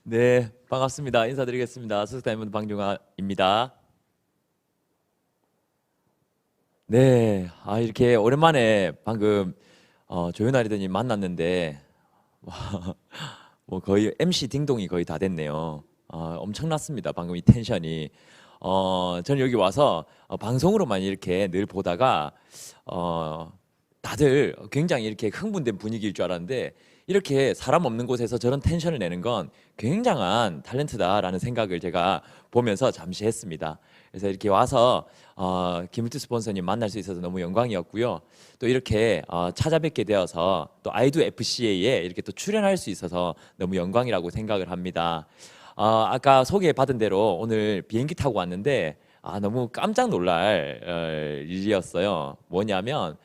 네, 반갑습니다. 인사드리겠습니다. 소속다이몬드 방종환입니다. 네, 이렇게 오랜만에 방금 조윤아리더님 만났는데 뭐 거의 MC 딩동이 거의 다 됐네요. 엄청났습니다. 방금 이 텐션이. 저는 여기 와서 방송으로만 이렇게 늘 보다가 다들 굉장히 이렇게 흥분된 분위기일 줄 알았는데 이렇게 사람 없는 곳에서 저런 텐션을 내는 건 굉장한 탤런트다라는 생각을 제가 보면서 잠시 했습니다. 그래서 이렇게 와서 김일투 스폰서님 만날 수 있어서 너무 영광이었고요. 또 이렇게 찾아뵙게 되어서 또 아이두 FCA에 이렇게 또 출연할 수 있어서 너무 영광이라고 생각을 합니다. 아까 소개받은 대로 오늘 비행기 타고 왔는데 너무 깜짝 놀랄 일이었어요. 뭐냐면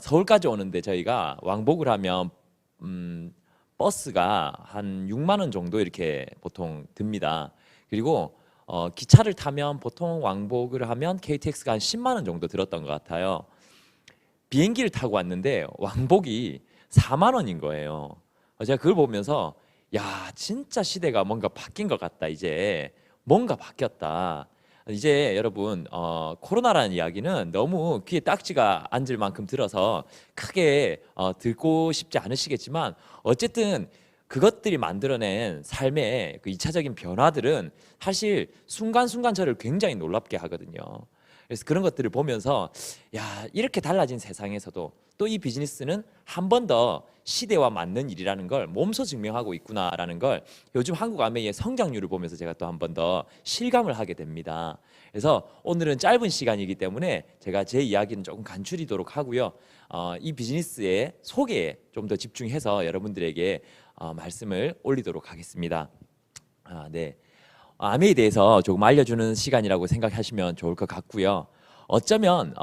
서울까지 오는데 저희가 왕복을 하면 버스가 한 6만 원 정도 이렇게 보통 듭니다. 그리고 기차를 타면 보통 왕복을 하면 KTX가 한 10만 원 정도 들었던 것 같아요. 비행기를 타고 왔는데 왕복이 4만 원인 거예요. 제가 그걸 보면서 야, 진짜 시대가 뭔가 바뀐 것 같다. 이제 뭔가 바뀌었다. 이제 여러분 코로나라는 이야기는 너무 귀에 딱지가 앉을 만큼 들어서 크게 듣고 싶지 않으시겠지만 어쨌든 그것들이 만들어낸 삶의 그 2차적인 변화들은 사실 순간순간 저를 굉장히 놀랍게 하거든요. 그래서 그런 것들을 보면서 야, 이렇게 달라진 세상에서도 또 이 비즈니스는 한 번 더 시대와 맞는 일이라는 걸 몸소 증명하고 있구나라는 걸 요즘 한국 아메이의 성장률을 보면서 제가 또 한 번 더 실감을 하게 됩니다. 그래서 오늘은 짧은 시간이기 때문에 제가 제 이야기는 조금 간추리도록 하고요. 이 비즈니스의 소개에 좀 더 집중해서 여러분들에게 말씀을 올리도록 하겠습니다. 네. 암에 대해서 조금 알려주는 시간이라고 생각하시면 좋을 것 같고요. 어쩌면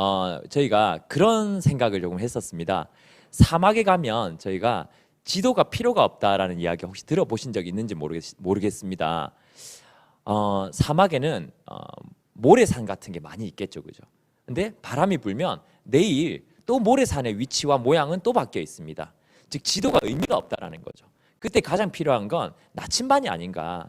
저희가 그런 생각을 조금 했었습니다. 사막에 가면 저희가 지도가 필요가 없다라는 이야기 혹시 들어보신 적 있는지 모르겠습니다. 사막에는 모래산 같은 게 많이 있겠죠, 그죠? 근데 바람이 불면 내일 또 모래산의 위치와 모양은 또 바뀌어 있습니다. 즉 지도가 의미가 없다라는 거죠. 그때 가장 필요한 건 나침반이 아닌가.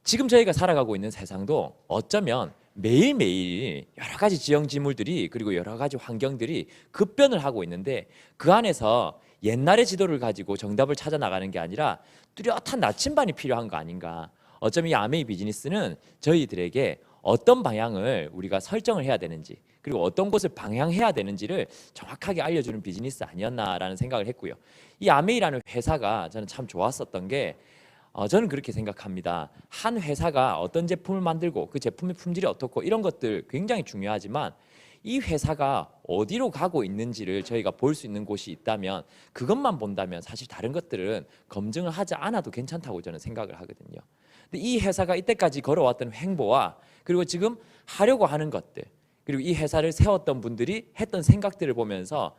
지금 저희가 살아가고 있는 세상도 어쩌면 매일매일 여러 가지 지형지물들이 그리고 여러 가지 환경들이 급변을 하고 있는데 그 안에서 옛날의 지도를 가지고 정답을 찾아 나가는 게 아니라 뚜렷한 나침반이 필요한 거 아닌가. 어쩌면 이 아메이 비즈니스는 저희들에게 어떤 방향을 우리가 설정을 해야 되는지 그리고 어떤 곳을 방향해야 되는지를 정확하게 알려주는 비즈니스 아니었나라는 생각을 했고요. 이 아메이라는 회사가 저는 참 좋았었던 게 저는 그렇게 생각합니다. 한 회사가 어떤 제품을 만들고 그 제품의 품질이 어떻고 이런 것들 굉장히 중요하지만 이 회사가 어디로 가고 있는지를 저희가 볼 수 있는 곳이 있다면 그것만 본다면 사실 다른 것들은 검증을 하지 않아도 괜찮다고 저는 생각을 하거든요. 근데 이 회사가 이때까지 걸어왔던 행보와 그리고 지금 하려고 하는 것들 그리고 이 회사를 세웠던 분들이 했던 생각들을 보면서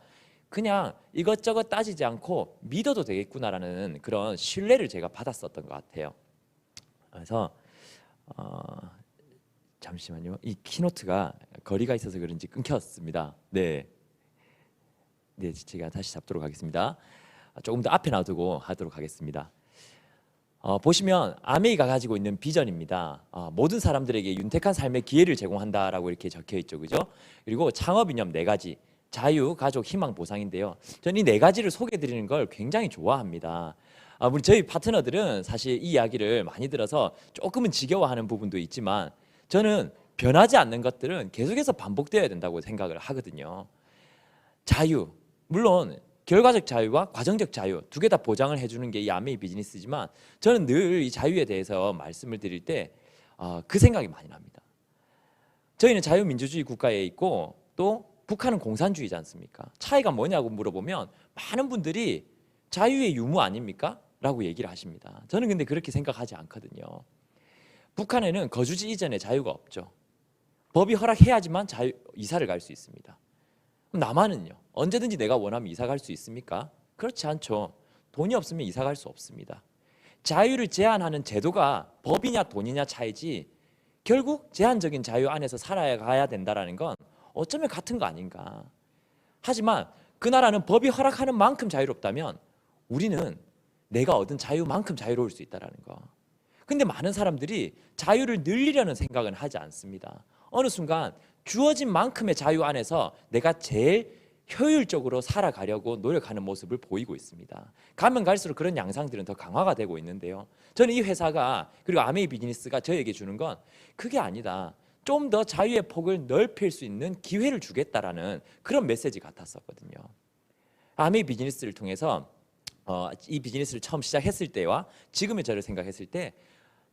그냥 이것저것 따지지 않고 믿어도 되겠구나라는 그런 신뢰를 제가 받았었던 것 같아요. 그래서 잠시만요. 이 키노트가 거리가 있어서 그런지 끊겼습니다. 네, 네, 제가 다시 잡도록 하겠습니다. 조금 더 앞에 놔두고 하도록 하겠습니다. 보시면 아메이가 가지고 있는 비전입니다. 모든 사람들에게 윤택한 삶의 기회를 제공한다라고 이렇게 적혀 있죠, 그죠? 그리고 창업 이념 4가지. 자유, 가족, 희망, 보상인데요. 저는 이 4가지를 소개해드리는 걸 굉장히 좋아합니다. 우리 저희 파트너들은 사실 이 이야기를 많이 들어서 조금은 지겨워하는 부분도 있지만 저는 변하지 않는 것들은 계속해서 반복되어야 된다고 생각을 하거든요. 자유, 물론 결과적 자유와 과정적 자유 2개 다 보장을 해주는 게 이 아메이 비즈니스지만 저는 늘 이 자유에 대해서 말씀을 드릴 때 그 생각이 많이 납니다. 저희는 자유민주주의 국가에 있고 또 북한은 공산주의지 않습니까? 차이가 뭐냐고 물어보면 많은 분들이 자유의 유무 아닙니까? 라고 얘기를 하십니다. 저는 근데 그렇게 생각하지 않거든요. 북한에는 거주지 이전에 자유가 없죠. 법이 허락해야지만 이사를 갈 수 있습니다. 그럼 남한은요? 언제든지 내가 원하면 이사 갈 수 있습니까? 그렇지 않죠. 돈이 없으면 이사 갈 수 없습니다. 자유를 제한하는 제도가 법이냐 돈이냐 차이지 결국 제한적인 자유 안에서 살아가야 된다는 건 어쩌면 같은 거 아닌가. 하지만 그 나라는 법이 허락하는 만큼 자유롭다면 우리는 내가 얻은 자유만큼 자유로울 수 있다는 거. 근데 많은 사람들이 자유를 늘리려는 생각은 하지 않습니다. 어느 순간 주어진 만큼의 자유 안에서 내가 제일 효율적으로 살아가려고 노력하는 모습을 보이고 있습니다. 가면 갈수록 그런 양상들은 더 강화가 되고 있는데요. 저는 이 회사가 그리고 아메이 비즈니스가 저에게 주는 건 그게 아니다. 좀 더 자유의 폭을 넓힐 수 있는 기회를 주겠다라는 그런 메시지 같았었거든요. 아메이 비즈니스를 통해서 이 비즈니스를 처음 시작했을 때와 지금의 저를 생각했을 때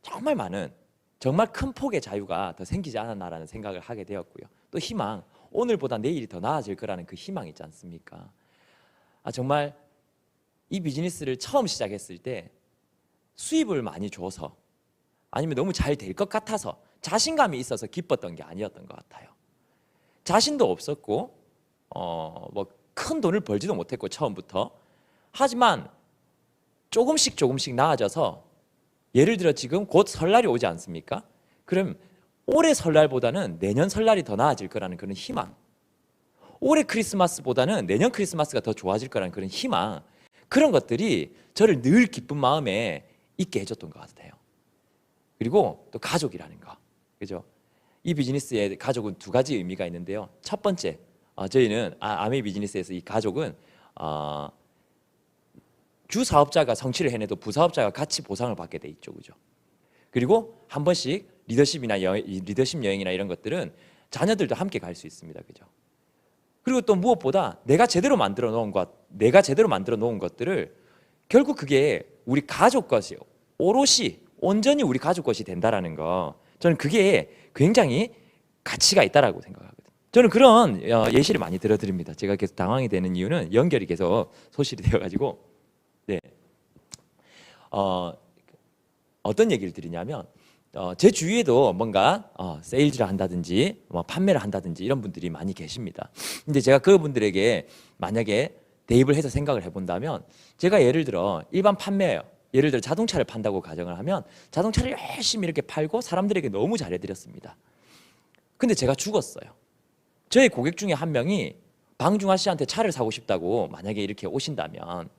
정말 많은 정말 큰 폭의 자유가 더 생기지 않았나라는 생각을 하게 되었고요. 또 희망, 오늘보다 내일이 더 나아질 거라는 그 희망이 있지 않습니까? 정말 이 비즈니스를 처음 시작했을 때 수입을 많이 줘서 아니면 너무 잘 될 것 같아서 자신감이 있어서 기뻤던 게 아니었던 것 같아요. 자신도 없었고 뭐 큰 돈을 벌지도 못했고 처음부터. 하지만 조금씩 나아져서 예를 들어 지금 곧 설날이 오지 않습니까? 그럼 올해 설날보다는 내년 설날이 더 나아질 거라는 그런 희망, 올해 크리스마스보다는 내년 크리스마스가 더 좋아질 거라는 그런 희망, 그런 것들이 저를 늘 기쁜 마음에 있게 해줬던 것 같아요. 그리고 또 가족이라는 거, 그죠? 이 비즈니스의 가족은 두 가지 의미가 있는데요. 첫 번째, 저희는 아메이 비즈니스에서 이 가족은 주 사업자가 성취를 해내도 부사업자가 같이 보상을 받게 돼 있죠, 그죠? 그리고 한 번씩 리더십 여행이나 이런 것들은 자녀들도 함께 갈 수 있습니다, 그죠? 그리고 또 무엇보다 내가 제대로 만들어 놓은 것들을 결국 그게 우리 가족 것이 오롯이 온전히 우리 가족 것이 된다라는 거, 저는 그게 굉장히 가치가 있다라고 생각하거든요. 저는 그런 예시를 많이 들어드립니다. 제가 계속 당황이 되는 이유는 연결이 계속 소실이 되어가지고, 네, 어떤 얘기를 드리냐면 제 주위에도 뭔가 세일즈를 한다든지 뭐 판매를 한다든지 이런 분들이 많이 계십니다. 근데 제가 그분들에게 만약에 대입을 해서 생각을 해본다면, 제가 예를 들어 일반 판매예요. 예를 들어 자동차를 판다고 가정을 하면 자동차를 열심히 이렇게 팔고 사람들에게 너무 잘해드렸습니다. 근데 제가 죽었어요. 저희 고객 중에 한 명이 방중아 씨한테 차를 사고 싶다고 만약에 이렇게 오신다면,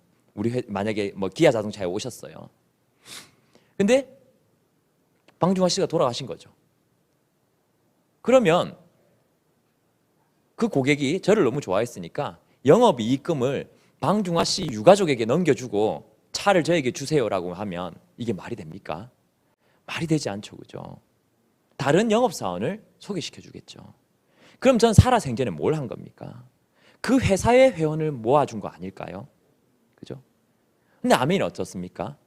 만약에 뭐 기아 자동차에 오셨어요. 근데 방중아 씨가 돌아가신 거죠. 그러면 그 고객이 저를 너무 좋아했으니까 영업이익금을 방중아 씨 유가족에게 넘겨주고 차를 저에게 주세요라고 하면 이게 말이 됩니까? 말이 되지 않죠, 그죠? 다른 영업사원을 소개시켜 주겠죠. 그럼 전 살아생전에 뭘 한 겁니까? 그 회사의 회원을 모아준 거 아닐까요? 그죠? 근데 아멘이 어떻습니까?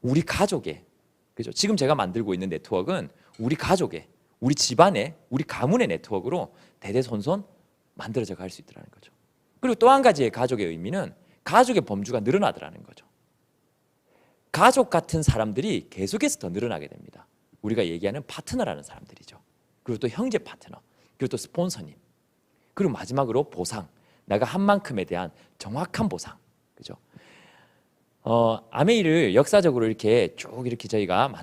우리 가족의, 그죠? 지금 제가 만들고 있는 네트워크는 우리 가족의, 우리 집안의, 우리 가문의 네트워크로 대대손손 만들어져 갈 수 있다는 거죠. 그리고 또 한 가지의 가족의 의미는 가족의 범주가 늘어나더라는 거죠. 가족 같은 사람들이 계속해서 더 늘어나게 됩니다. 우리가 얘기하는 파트너라는 사람들이죠. 그리고 또 형제 파트너, 그리고 또 스폰서님, 그리고 마지막으로 보상, 내가 한 만큼에 대한 정확한 보상, 그죠? 아메이를 역사적으로 이렇게 쭉 이렇게 저희가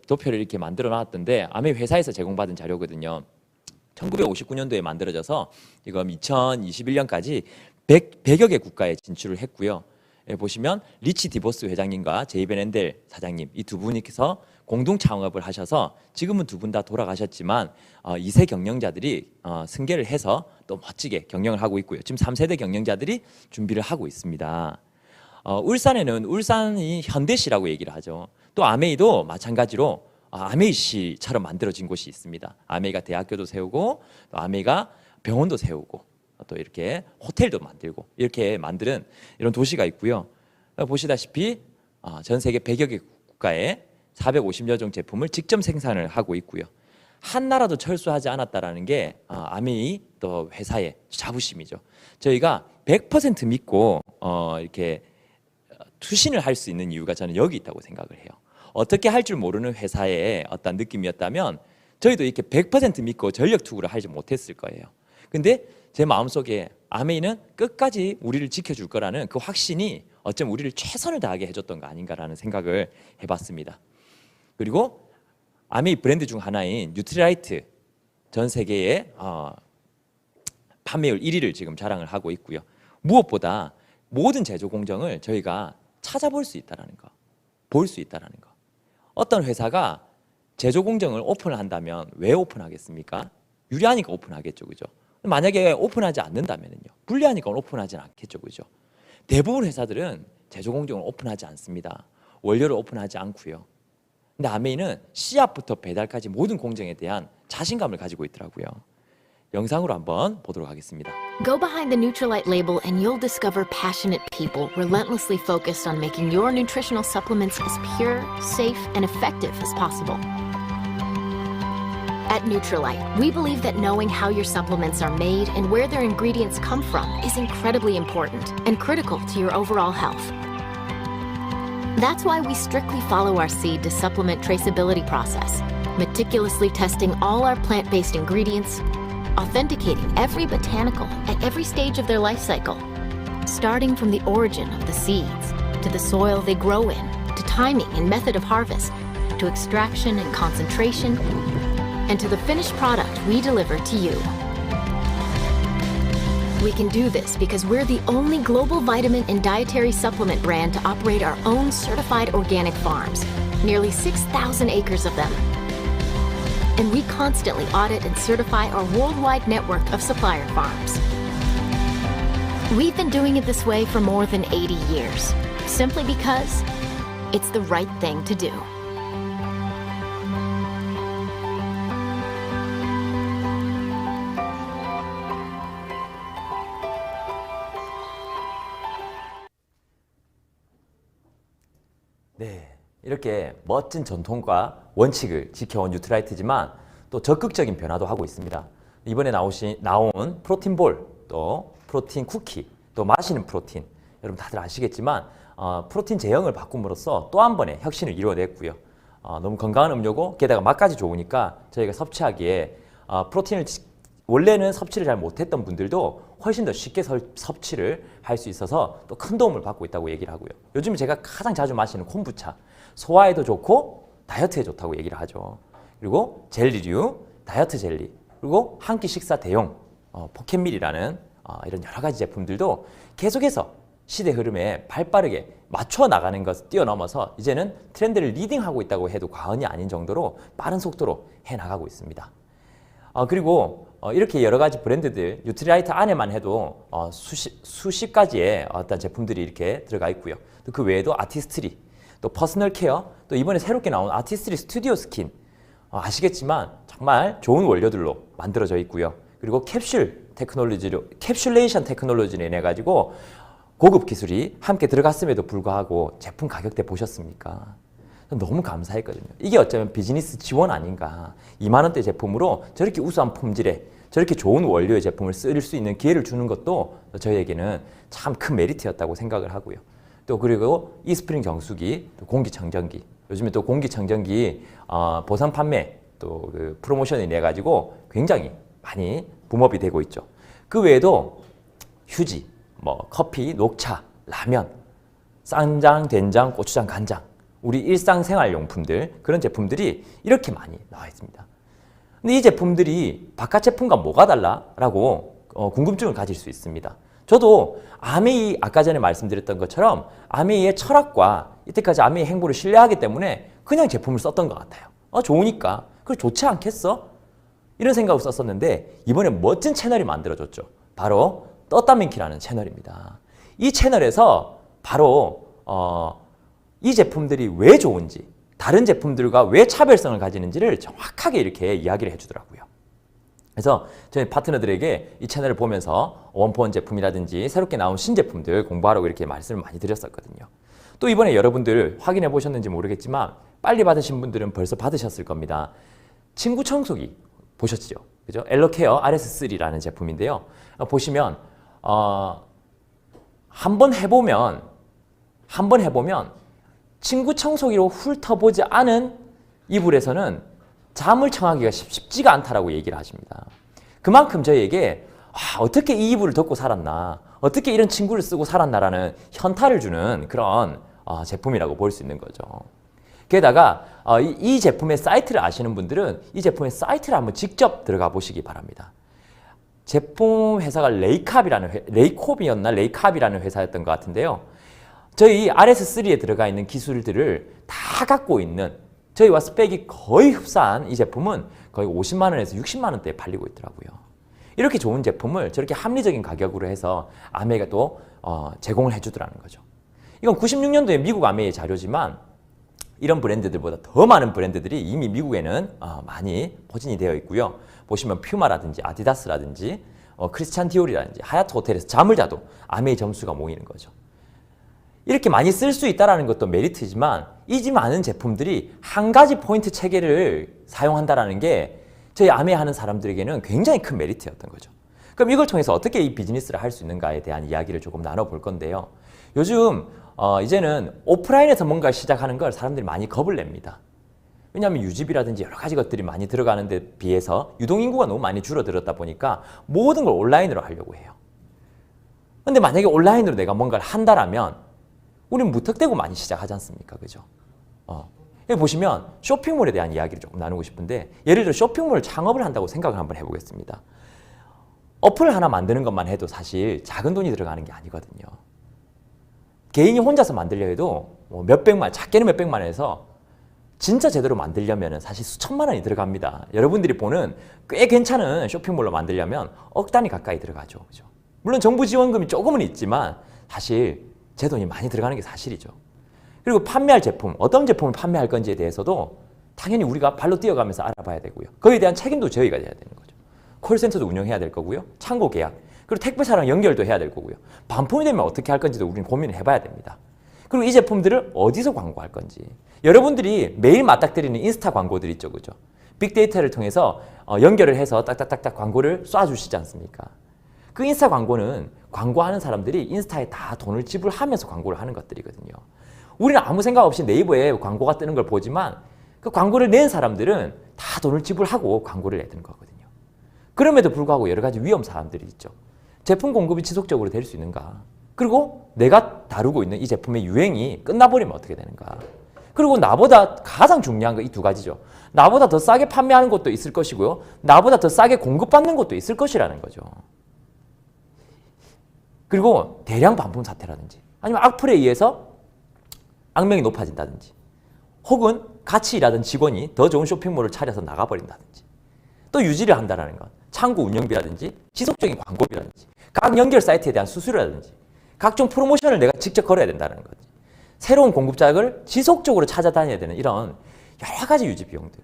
도표를 이렇게 만들어 놨던데, 아메이 회사에서 제공받은 자료거든요. 1959년도에 만들어져서 지금 2021년까지 100여 개 국가에 진출을 했고요. 보시면 리치 디보스 회장님과 제이벤 앤델 사장님, 이 두 분이서 공동 창업을 하셔서 지금은 두 분 다 돌아가셨지만 2세 경영자들이 승계를 해서 또 멋지게 경영을 하고 있고요. 지금 3세대 경영자들이 준비를 하고 있습니다. 울산에는 울산이 현대시라고 얘기를 하죠. 또 아메이도 마찬가지로 아메이시처럼 만들어진 곳이 있습니다. 아메이가 대학교도 세우고 또 아메이가 병원도 세우고 또 이렇게 호텔도 만들고 이렇게 만드는 이런 도시가 있고요. 보시다시피 전 세계 100여 개 국가에 450여 종 제품을 직접 생산을 하고 있고요. 한 나라도 철수하지 않았다라는 게 아메이 또 회사의 자부심이죠. 저희가 100% 믿고 이렇게 투신을 할 수 있는 이유가 저는 여기 있다고 생각을 해요. 어떻게 할 줄 모르는 회사의 어떤 느낌이었다면 저희도 이렇게 100% 믿고 전력 투구를 하지 못했을 거예요. 근데 제 마음속에 아메이는 끝까지 우리를 지켜줄 거라는 그 확신이 어쩜 우리를 최선을 다하게 해줬던 거 아닌가라는 생각을 해봤습니다. 그리고 아메이 브랜드 중 하나인 뉴트리라이트, 전 세계의 판매율 1위를 지금 자랑을 하고 있고요. 무엇보다 모든 제조 공정을 저희가 찾아볼 수 있다라는 거, 볼 수 있다라는 거. 어떤 회사가 제조 공정을 오픈을 한다면 왜 오픈하겠습니까? 유리하니까 오픈하겠죠, 그죠? 만약에 오픈하지 않는다면요, 불리하니까 오픈하지 않겠죠, 그죠? 대부분 회사들은 제조 공정을 오픈하지 않습니다. 원료를 오픈하지 않고요. 근데 아메이는 씨앗부터 배달까지 모든 공정에 대한 자신감을 가지고 있더라고요. 영상으로 한번 보도록 하겠습니다. Go behind the Nutrilite label and you'll discover passionate people relentlessly focused on making your nutritional supplements as pure, safe, and effective as possible. At Nutrilite, we believe that knowing how your supplements are made and where their ingredients come from is incredibly important and critical to your overall health. That's why we strictly follow our seed to supplement traceability process, meticulously testing all our plant-based ingredients, authenticating every botanical at every stage of their life cycle, starting from the origin of the seeds, to the soil they grow in, to timing and method of harvest, to extraction and concentration, and to the finished product we deliver to you. We can do this because we're the only global vitamin and dietary supplement brand to operate our own certified organic farms, nearly 6,000 acres of them. And we constantly audit and certify our worldwide network of supplier farms. We've been doing it this way for more than 80 years, simply because it's the right thing to do. 네, 이렇게 멋진 전통과 원칙을 지켜온 뉴트라이트지만 또 적극적인 변화도 하고 있습니다. 이번에 나온 프로틴볼, 또 프로틴 쿠키, 또 마시는 프로틴, 여러분 다들 아시겠지만 프로틴 제형을 바꿈으로써 또 한 번의 혁신을 이루어냈고요. 너무 건강한 음료고 게다가 맛까지 좋으니까 저희가 섭취하기에 프로틴을 원래는 섭취를 잘 못했던 분들도 훨씬 더 쉽게 섭취를 할 수 있어서 또 큰 도움을 받고 있다고 얘기를 하고요. 요즘 제가 가장 자주 마시는 콤부차, 소화에도 좋고 다이어트에 좋다고 얘기를 하죠. 그리고 젤리류, 다이어트 젤리, 그리고 한 끼 식사 대용 포켓밀이라는 이런 여러 가지 제품들도 계속해서 시대 흐름에 발빠르게 맞춰 나가는 것을 뛰어넘어서 이제는 트렌드를 리딩하고 있다고 해도 과언이 아닌 정도로 빠른 속도로 해나가고 있습니다. 그리고 이렇게 여러 가지 브랜드들, 뉴트리라이트 안에만 해도 수십 가지의 어떤 제품들이 이렇게 들어가 있고요. 또 그 외에도 아티스트리, 또 퍼스널 케어, 또 이번에 새롭게 나온 아티스트리 스튜디오 스킨, 아시겠지만 정말 좋은 원료들로 만들어져 있고요. 그리고 캡슐레이션 테크놀로지를 인해 가지고 고급 기술이 함께 들어갔음에도 불구하고 제품 가격대 보셨습니까? 너무 감사했거든요. 이게 어쩌면 비즈니스 지원 아닌가. 2만 원대 제품으로 저렇게 우수한 품질의 저렇게 좋은 원료의 제품을 쓸 수 있는 기회를 주는 것도 저희에게는 참 큰 메리트였다고 생각을 하고요. 또 그리고 이스프링 정수기, 또 공기청정기. 요즘에 또 공기청정기 보상 판매 또 그 프로모션을 내 가지고 굉장히 많이 붐업이 되고 있죠. 그 외에도 휴지, 뭐 커피, 녹차, 라면, 쌈장, 된장, 고추장, 간장, 우리 일상생활용품들, 그런 제품들이 이렇게 많이 나와 있습니다. 근데 이 제품들이 바깥 제품과 뭐가 달라라고 궁금증을 가질 수 있습니다. 저도 아메이, 아까 전에 말씀드렸던 것처럼 아메이의 철학과 이때까지 아메이 행보를 신뢰하기 때문에 그냥 제품을 썼던 것 같아요. 좋으니까. 그래, 좋지 않겠어? 이런 생각을 썼었는데 이번에 멋진 채널이 만들어졌죠. 바로 떴다민키라는 채널입니다. 이 채널에서 바로 이 제품들이 왜 좋은지, 다른 제품들과 왜 차별성을 가지는지를 정확하게 이렇게 이야기를 해주더라고요. 그래서 저희 파트너들에게 이 채널을 보면서 원포원 제품이라든지 새롭게 나온 신제품들 공부하라고 이렇게 말씀을 많이 드렸었거든요. 또 이번에 여러분들 확인해 보셨는지 모르겠지만 빨리 받으신 분들은 벌써 받으셨을 겁니다. 친구 청소기 보셨죠? 그죠? 엘러케어 RS3라는 제품인데요. 보시면 한 번 해보면 친구 청소기로 훑어보지 않은 이불에서는 잠을 청하기가 쉽지가 않다라고 얘기를 하십니다. 그만큼 저희에게 어떻게 이 이불을 덮고 살았나, 어떻게 이런 친구를 쓰고 살았나라는 현타를 주는 그런 제품이라고 볼 수 있는 거죠. 게다가 이 제품의 사이트를 아시는 분들은 이 제품의 사이트를 한번 직접 들어가 보시기 바랍니다. 제품 회사가 레이캅이라는 회사였던 것 같은데요. 저희 RS3에 들어가 있는 기술들을 다 갖고 있는 저희와 스펙이 거의 흡사한 이 제품은 거의 50만 원에서 60만 원대에 팔리고 있더라고요. 이렇게 좋은 제품을 저렇게 합리적인 가격으로 해서 아메이가 또 제공을 해주더라는 거죠. 이건 96년도에 미국 아메이의 자료지만 이런 브랜드들보다 더 많은 브랜드들이 이미 미국에는 많이 포진이 되어 있고요. 보시면 퓨마라든지 아디다스라든지 크리스찬 디올이라든지 하얏트 호텔에서 잠을 자도 아메이 점수가 모이는 거죠. 이렇게 많이 쓸 수 있다는 것도 메리트지만 이 많은 제품들이 한 가지 포인트 체계를 사용한다는 게 저희 아메이 하는 사람들에게는 굉장히 큰 메리트였던 거죠. 그럼 이걸 통해서 어떻게 이 비즈니스를 할 수 있는가에 대한 이야기를 조금 나눠볼 건데요. 요즘 이제는 오프라인에서 뭔가 시작하는 걸 사람들이 많이 겁을 냅니다. 왜냐하면 유지비라든지 여러 가지 것들이 많이 들어가는 데 비해서 유동인구가 너무 많이 줄어들었다 보니까 모든 걸 온라인으로 하려고 해요. 근데 만약에 온라인으로 내가 뭔가를 한다라면 우리는 무턱대고 많이 시작하지 않습니까? 그죠? 여기 보시면 쇼핑몰에 대한 이야기를 조금 나누고 싶은데 예를 들어 쇼핑몰 창업을 한다고 생각을 한번 해보겠습니다. 어플 하나 만드는 것만 해도 사실 작은 돈이 들어가는 게 아니거든요. 개인이 혼자서 만들려 해도 몇백만, 작게는 몇백만 원에서 진짜 제대로 만들려면 사실 수천만 원이 들어갑니다. 여러분들이 보는 꽤 괜찮은 쇼핑몰로 만들려면 억 단위 가까이 들어가죠. 그죠? 물론 정부 지원금이 조금은 있지만 사실 제 돈이 많이 들어가는 게 사실이죠. 그리고 판매할 제품, 어떤 제품을 판매할 건지에 대해서도 당연히 우리가 발로 뛰어가면서 알아봐야 되고요. 거기에 대한 책임도 저희가 져야 되는 거죠. 콜센터도 운영해야 될 거고요. 창고 계약, 그리고 택배사랑 연결도 해야 될 거고요. 반품이 되면 어떻게 할 건지도 우리는 고민을 해봐야 됩니다. 그리고 이 제품들을 어디서 광고할 건지. 여러분들이 매일 맞닥뜨리는 인스타 광고들 있죠. 그죠? 빅데이터를 통해서 연결을 해서 딱딱딱딱 광고를 쏴주시지 않습니까? 그 인스타 광고는 광고하는 사람들이 인스타에 다 돈을 지불하면서 광고를 하는 것들이거든요. 우리는 아무 생각 없이 네이버에 광고가 뜨는 걸 보지만 그 광고를 낸 사람들은 다 돈을 지불하고 광고를 내는 거거든요. 그럼에도 불구하고 여러 가지 위험 사항들이 있죠. 제품 공급이 지속적으로 될 수 있는가? 그리고 내가 다루고 있는 이 제품의 유행이 끝나버리면 어떻게 되는가? 그리고 나보다 가장 중요한 거 이 두 가지죠. 나보다 더 싸게 판매하는 곳도 있을 것이고요. 나보다 더 싸게 공급받는 곳도 있을 것이라는 거죠. 그리고 대량 반품 사태라든지 아니면 악플에 의해서 악명이 높아진다든지 혹은 같이 일하던 직원이 더 좋은 쇼핑몰을 차려서 나가버린다든지 또 유지를 한다는 것, 창구 운영비라든지 지속적인 광고비라든지 각 연결 사이트에 대한 수수료라든지 각종 프로모션을 내가 직접 걸어야 된다는 거지. 새로운 공급자를 지속적으로 찾아다녀야 되는 이런 여러 가지 유지 비용들.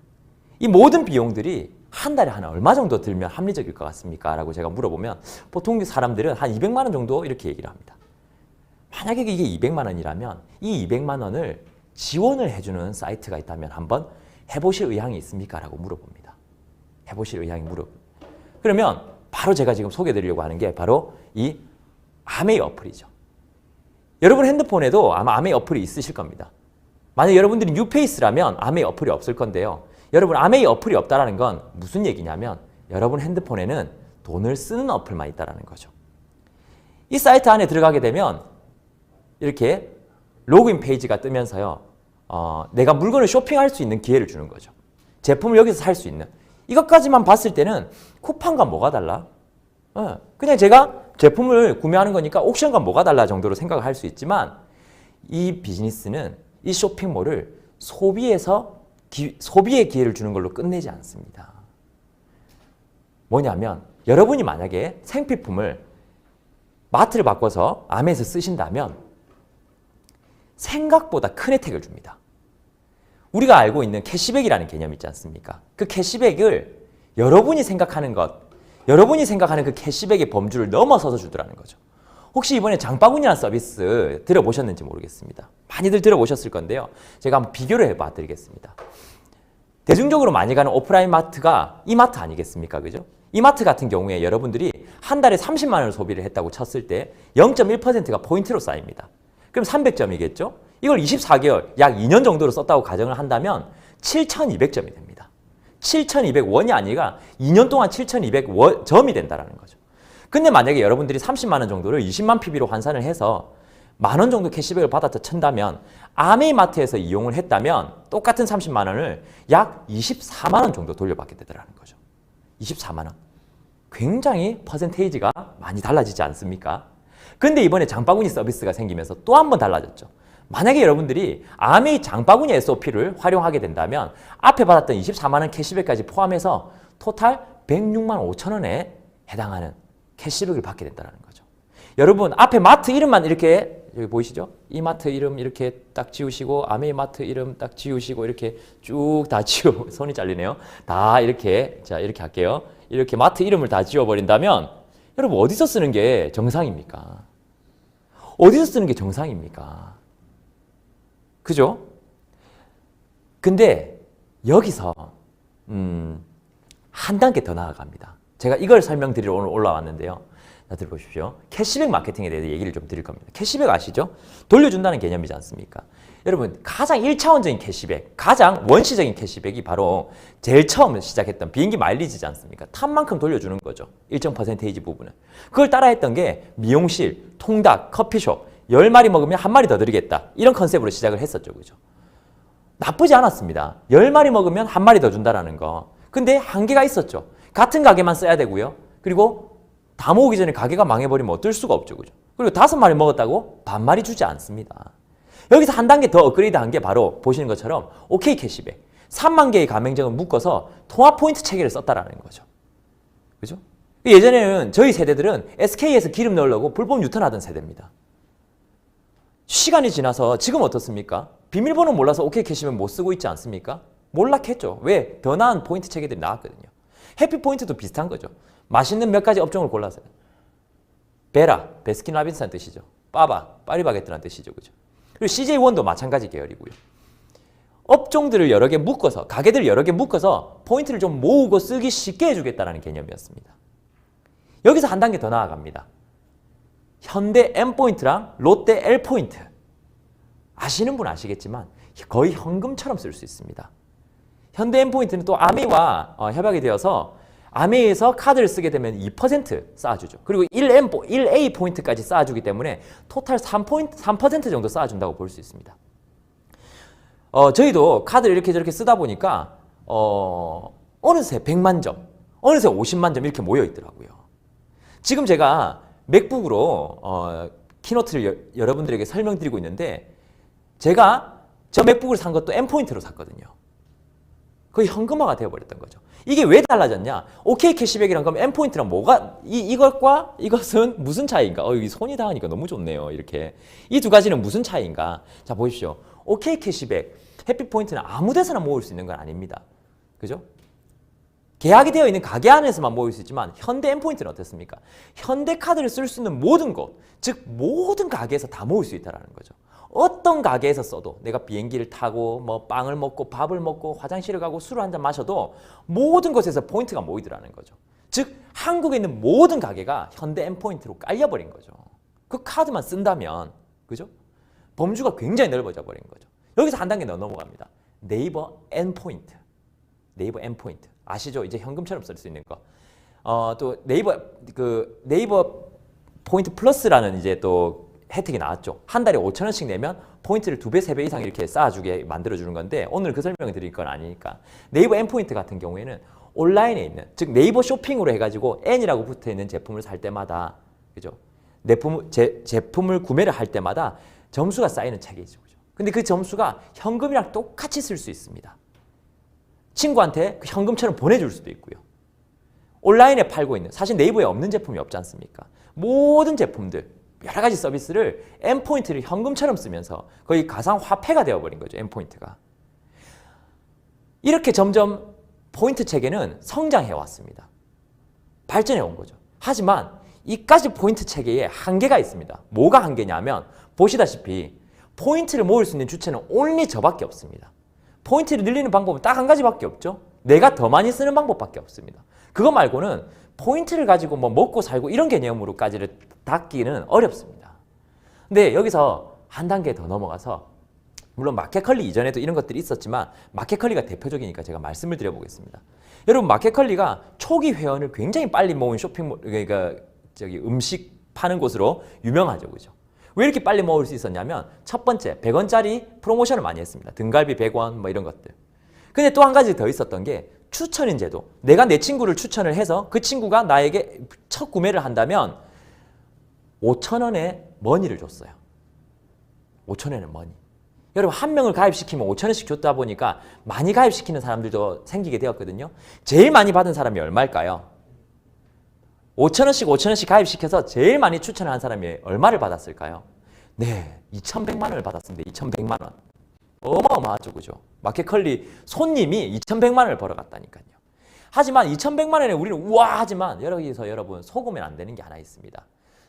이 모든 비용들이 한 달에 한 얼마 정도 들면 합리적일 것 같습니까? 라고 제가 물어보면 보통 사람들은 한 200만 원 정도 이렇게 얘기를 합니다. 만약에 이게 200만 원이라면 이 200만 원을 지원을 해주는 사이트가 있다면 한번 해보실 의향이 있습니까? 라고 물어봅니다. 해보실 의향이 그러면 바로 제가 지금 소개해드리려고 하는 게 바로 이 아메이 어플이죠. 여러분 핸드폰에도 아마 아메이 어플이 있으실 겁니다. 만약 여러분들이 뉴페이스라면 아메이 어플이 없을 건데요. 여러분 아메이 어플이 없다는 건 무슨 얘기냐면 여러분 핸드폰에는 돈을 쓰는 어플만 있다는 거죠. 이 사이트 안에 들어가게 되면 이렇게 로그인 페이지가 뜨면서요. 내가 물건을 쇼핑할 수 있는 기회를 주는 거죠. 제품을 여기서 살 수 있는. 이것까지만 봤을 때는 쿠팡과 뭐가 달라? 그냥 제가 제품을 구매하는 거니까 옥션과 뭐가 달라 정도로 생각을 할 수 있지만 이 비즈니스는 이 쇼핑몰을 소비의 기회를 주는 걸로 끝내지 않습니다. 뭐냐면 여러분이 만약에 생필품을 마트를 바꿔서 아메에서 쓰신다면 생각보다 큰 혜택을 줍니다. 우리가 알고 있는 캐시백이라는 개념이 있지 않습니까? 그 캐시백을 여러분이 생각하는 그 캐시백의 범주를 넘어서서 주더라는 거죠. 혹시 이번에 장바구니라는 서비스 들어보셨는지 모르겠습니다. 많이들 들어보셨을 건데요. 제가 한번 비교를 해봐 드리겠습니다. 대중적으로 많이 가는 오프라인 마트가 이마트 아니겠습니까? 그죠? 이마트 같은 경우에 여러분들이 한 달에 30만 원을 소비를 했다고 쳤을 때 0.1%가 포인트로 쌓입니다. 그럼 300점이겠죠? 이걸 24개월, 약 2년 정도로 썼다고 가정을 한다면 7,200점이 됩니다. 7,200원이 아니라 2년 동안 7,200점이 된다는 거죠. 근데 만약에 여러분들이 30만 원 정도를 20만 PB로 환산을 해서 만 원 정도 캐시백을 받았다 친다면 아메이마트에서 이용을 했다면 똑같은 30만 원을 약 24만 원 정도 돌려받게 되더라는 거죠. 24만 원. 굉장히 퍼센테이지가 많이 달라지지 않습니까? 근데 이번에 장바구니 서비스가 생기면서 또 한 번 달라졌죠. 만약에 여러분들이 아메이 장바구니 SOP를 활용하게 된다면 앞에 받았던 24만 원 캐시백까지 포함해서 토탈 106만 5천 원에 해당하는 캐시백을 받게 된다는 거죠. 여러분 앞에 마트 이름만 이렇게 여기 보이시죠? 이 마트 이름 이렇게 딱 지우시고 아메이 마트 이름 딱 지우시고 이렇게 쭉 다 지워 손이 잘리네요. 다 이렇게 자 이렇게 할게요. 이렇게 마트 이름을 다 지워버린다면 여러분 어디서 쓰는 게 정상입니까? 어디서 쓰는 게 정상입니까? 그죠? 근데 여기서 한 단계 더 나아갑니다. 제가 이걸 설명드리러 오늘 올라왔는데요. 자, 들어보십시오. 캐시백 마케팅에 대해서 얘기를 좀 드릴 겁니다. 캐시백 아시죠? 돌려준다는 개념이지 않습니까? 여러분 가장 1차원적인 캐시백, 가장 원시적인 캐시백이 바로 제일 처음 시작했던 비행기 마일리지지 않습니까? 탄 만큼 돌려주는 거죠. 일정 퍼센테이지 부분은. 그걸 따라했던 게 미용실, 통닭, 커피숍 10마리 먹으면 1마리 더 드리겠다. 이런 컨셉으로 시작을 했었죠. 그죠? 나쁘지 않았습니다. 10마리 먹으면 1마리 더 준다라는 거. 근데 한계가 있었죠. 같은 가게만 써야 되고요. 그리고 다 모으기 전에 가게가 망해버리면 어쩔 수가 없죠. 그죠? 그리고 5마리 먹었다고 반마리 주지 않습니다. 여기서 한 단계 더 업그레이드한 게 바로 보시는 것처럼 OK 캐시백. 3만 개의 가맹점을 묶어서 통합 포인트 체계를 썼다라는 거죠. 그죠? 예전에는 저희 세대들은 SK에서 기름 넣으려고 불법 유턴하던 세대입니다. 시간이 지나서 지금 어떻습니까? 비밀번호 몰라서 OK 캐시백 못 쓰고 있지 않습니까? 몰락했죠. 왜? 더 나은 포인트 체계들이 나왔거든요. 해피포인트도 비슷한 거죠. 맛있는 몇 가지 업종을 골라서요. 베라, 베스킨라빈스라는 뜻이죠. 빠바, 파리바게뜨라는 뜻이죠. 그죠? 그리고 CJ1도 마찬가지 계열이고요. 업종들을 여러 개 묶어서, 가게들을 여러 개 묶어서 포인트를 좀 모으고 쓰기 쉽게 해주겠다는 개념이었습니다. 여기서 한 단계 더 나아갑니다. 현대 M포인트랑 롯데 L포인트. 아시는 분 아시겠지만 거의 현금처럼 쓸 수 있습니다. 현대 M포인트는 또 아메이와 협약이 되어서 아메이에서 카드를 쓰게 되면 2% 쌓아주죠. 그리고 1A 포인트까지 쌓아주기 때문에 토탈 3% 정도 쌓아준다고 볼 수 있습니다. 저희도 카드를 이렇게 저렇게 쓰다 보니까 어느새 100만 점, 어느새 50만 점 이렇게 모여 있더라고요. 지금 제가 맥북으로 키노트를 여러분들에게 설명드리고 있는데 제가 저 맥북을 산 것도 M포인트로 샀거든요. 거의 현금화가 되어버렸던 거죠. 이게 왜 달라졌냐? OK 캐시백이란 그럼 M포인트랑 뭐가 이것과 이것은 무슨 차이인가? 여기 손이 닿으니까 너무 좋네요. 이렇게 이 두 가지는 무슨 차이인가? 자 보십시오. OK 캐시백, 해피포인트는 아무 데서나 모을 수 있는 건 아닙니다. 그죠? 계약이 되어 있는 가게 안에서만 모일 수 있지만 현대 M포인트는 어떻습니까? 현대카드를 쓸 수 있는 모든 곳, 즉 모든 가게에서 다 모을 수 있다는 거죠. 어떤 가게에서 써도 내가 비행기를 타고 뭐 빵을 먹고 밥을 먹고 화장실을 가고 술을 한잔 마셔도 모든 곳에서 포인트가 모이더라는 거죠. 즉 한국에 있는 모든 가게가 현대 M포인트로 깔려버린 거죠. 그 카드만 쓴다면 그죠? 범주가 굉장히 넓어져 버린 거죠. 여기서 한 단계 더 넘어갑니다. 네이버 N포인트. 네이버 N포인트. 아시죠? 이제 현금처럼 쓸 수 있는 거. 또 네이버 포인트 플러스라는 이제 또 혜택이 나왔죠. 한 달에 5,000원씩 내면 포인트를 2배, 3배 이상 이렇게 쌓아주게 만들어주는 건데 오늘 그 설명을 드릴 건 아니니까. 네이버 N포인트 같은 경우에는 온라인에 있는, 즉 네이버 쇼핑으로 해가지고 N이라고 붙어있는 제품을 살 때마다 그죠? 제품을 구매를 할 때마다 점수가 쌓이는 체계이죠. 그죠? 근데 그 점수가 현금이랑 똑같이 쓸 수 있습니다. 친구한테 그 현금처럼 보내줄 수도 있고요. 온라인에 팔고 있는, 사실 네이버에 없는 제품이 없지 않습니까? 모든 제품들, 여러 가지 서비스를 M포인트를 현금처럼 쓰면서 거의 가상화폐가 되어버린 거죠. M포인트가. 이렇게 점점 포인트 체계는 성장해 왔습니다. 발전해 온 거죠. 하지만 이까지 포인트 체계에 한계가 있습니다. 뭐가 한계냐면 보시다시피 포인트를 모을 수 있는 주체는 only 저밖에 없습니다. 포인트를 늘리는 방법은 딱 한 가지밖에 없죠. 내가 더 많이 쓰는 방법밖에 없습니다. 그거 말고는 포인트를 가지고 뭐 먹고 살고 이런 개념으로까지를 닫기는 어렵습니다. 근데 여기서 한 단계 더 넘어가서 물론 마켓컬리 이전에도 이런 것들이 있었지만 마켓컬리가 대표적이니까 제가 말씀을 드려보겠습니다. 여러분 마켓컬리가 초기 회원을 굉장히 빨리 모은 쇼핑몰, 그러니까 음식 파는 곳으로 유명하죠. 그죠? 왜 이렇게 빨리 모을 수 있었냐면 첫 번째 100원짜리 프로모션을 많이 했습니다. 등갈비 100원 뭐 이런 것들. 근데 또 한 가지 더 있었던 게 추천인 제도. 내가 내 친구를 추천을 해서 그 친구가 나에게 첫 구매를 한다면 5,000원의 머니를 줬어요. 5,000원의 머니. 여러분 한 명을 가입시키면 5,000원씩 줬다 보니까 많이 가입시키는 사람들도 생기게 되었거든요. 제일 많이 받은 사람이 얼마일까요? 5,000원씩 5,000원씩 가입시켜서 제일 많이 추천을 한 사람이 얼마를 받았을까요? 네, 2,100만 원을 받았습니다. 2,100만 원. 어마어마하죠, 그죠? 마켓컬리 손님이 2,100만 원을 벌어갔다니까요. 하지만 2,100만 원에 우리는 우와 하지만 여기서 여러분 속으면 안 되는 게 하나 있습니다.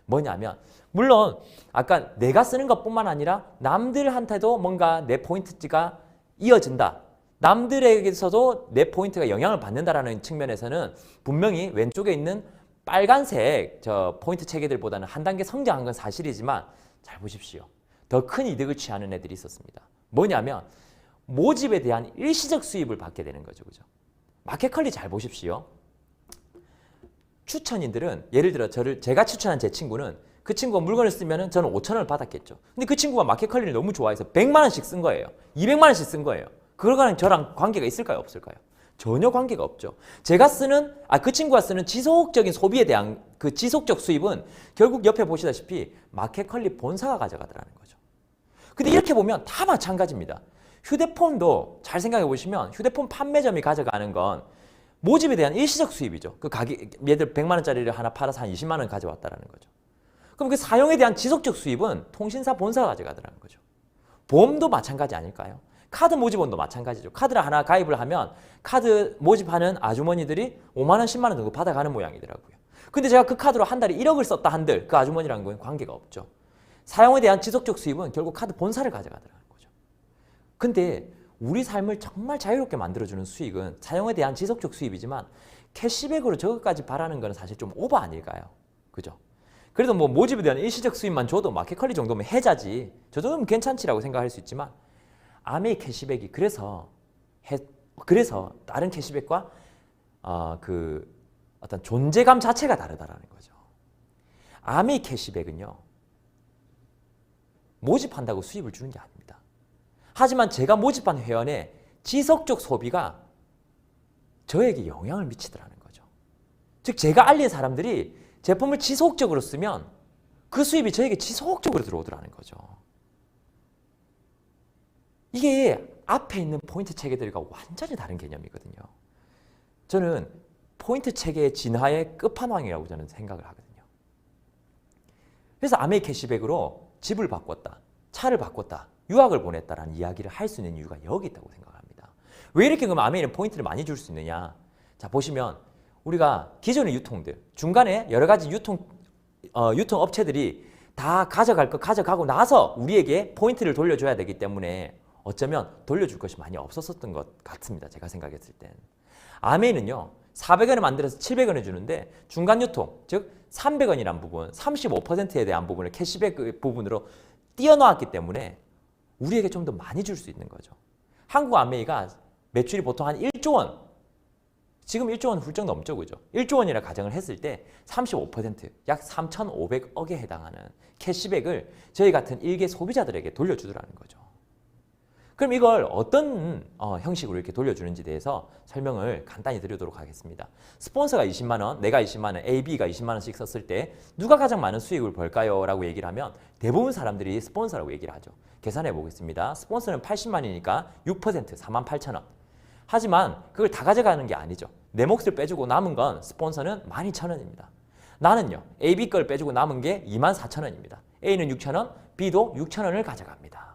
뭐냐면 물론 아까 내가 쓰는 것뿐만 아니라 남들한테도 뭔가 내 포인트가 이어진다. 남들에게서도 내 포인트가 영향을 받는다라는 측면에서는 분명히 왼쪽에 있는 빨간색 저 포인트 체계들보다는 한 단계 성장한 건 사실이지만 잘 보십시오. 더 큰 이득을 취하는 애들이 있었습니다. 뭐냐면 모집에 대한 일시적 수입을 받게 되는 거죠. 그죠? 마켓컬리 잘 보십시오. 추천인들은 예를 들어 제가 추천한 제 친구는 그 친구가 물건을 쓰면 저는 5,000원을 받았겠죠. 근데 그 친구가 마켓컬리를 너무 좋아해서 100만 원씩 쓴 거예요. 200만 원씩 쓴 거예요. 그거랑 저랑 관계가 있을까요? 없을까요? 전혀 관계가 없죠. 그 친구가 쓰는 지속적인 소비에 대한 그 지속적 수입은 결국 옆에 보시다시피 마켓컬리 본사가 가져가더라는 거죠. 근데 이렇게 보면 다 마찬가지입니다. 휴대폰도 잘 생각해 보시면 휴대폰 판매점이 가져가는 건 모집에 대한 일시적 수입이죠. 그 가격, 얘들 100만 원짜리를 하나 팔아서 한 20만 원 가져왔다라는 거죠. 그럼 그 사용에 대한 지속적 수입은 통신사 본사가 가져가더라는 거죠. 보험도 마찬가지 아닐까요? 카드 모집원도 마찬가지죠. 카드를 하나 가입을 하면 카드 모집하는 아주머니들이 5만 원, 10만 원 정도 받아가는 모양이더라고요. 근데 제가 그 카드로 한 달에 1억을 썼다 한들 그 아주머니랑은 건 관계가 없죠. 사용에 대한 지속적 수입은 결국 카드 본사를 가져가더라는 거죠. 근데 우리 삶을 정말 자유롭게 만들어주는 수익은 사용에 대한 지속적 수입이지만 캐시백으로 저것까지 바라는 건 사실 좀 오버 아닐까요? 그죠? 그래도 뭐 모집에 대한 일시적 수입만 줘도 마켓컬리 정도면 해자지. 저 정도면 괜찮지라고 생각할 수 있지만 아메이 캐시백이 그래서 다른 캐시백과 그 어떤 존재감 자체가 다르다라는 거죠. 아메이 캐시백은요. 모집한다고 수입을 주는 게 아닙니다. 하지만 제가 모집한 회원의 지속적 소비가 저에게 영향을 미치더라는 거죠. 즉 제가 알린 사람들이 제품을 지속적으로 쓰면 그 수입이 저에게 지속적으로 들어오더라는 거죠. 이게 앞에 있는 포인트 체계들과 완전히 다른 개념이거든요. 저는 포인트 체계의 진화의 끝판왕이라고 저는 생각을 하거든요. 그래서 아메이 캐시백으로 집을 바꿨다, 차를 바꿨다, 유학을 보냈다라는 이야기를 할 수 있는 이유가 여기 있다고 생각합니다. 왜 이렇게 그럼 아메이는 포인트를 많이 줄 수 있느냐? 자 보시면 우리가 기존의 유통들, 중간에 여러 가지 유통 업체들이 다 가져갈 거 가져가고 나서 우리에게 포인트를 돌려줘야 되기 때문에 어쩌면 돌려줄 것이 많이 없었던 것 같습니다. 제가 생각했을 땐. 아메이는요. 400원에 만들어서 700원에 주는데 중간 유통, 즉 300원이란 부분, 35%에 대한 부분을 캐시백 부분으로 띄어놓았기 때문에 우리에게 좀 더 많이 줄 수 있는 거죠. 한국 아메이가 매출이 보통 한 1조 원, 지금 1조 원 훌쩍 넘죠, 그죠? 1조 원이라 가정을 했을 때 35%, 약 3,500억에 해당하는 캐시백을 저희 같은 일개 소비자들에게 돌려주더라는 거죠. 그럼 이걸 어떤 형식으로 이렇게 돌려주는지에 대해서 설명을 간단히 드리도록 하겠습니다. 스폰서가 20만 원, 내가 20만 원, A, B가 20만 원씩 썼을 때 누가 가장 많은 수익을 벌까요? 라고 얘기를 하면 대부분 사람들이 스폰서라고 얘기를 하죠. 계산해 보겠습니다. 스폰서는 80만이니까 6% 48,000원. 하지만 그걸 다 가져가는 게 아니죠. 내 몫을 빼주고 남은 건 스폰서는 12,000원입니다. 나는요. A, B 걸 빼주고 남은 게 24,000원입니다. A는 6,000원, B도 6,000원을 가져갑니다.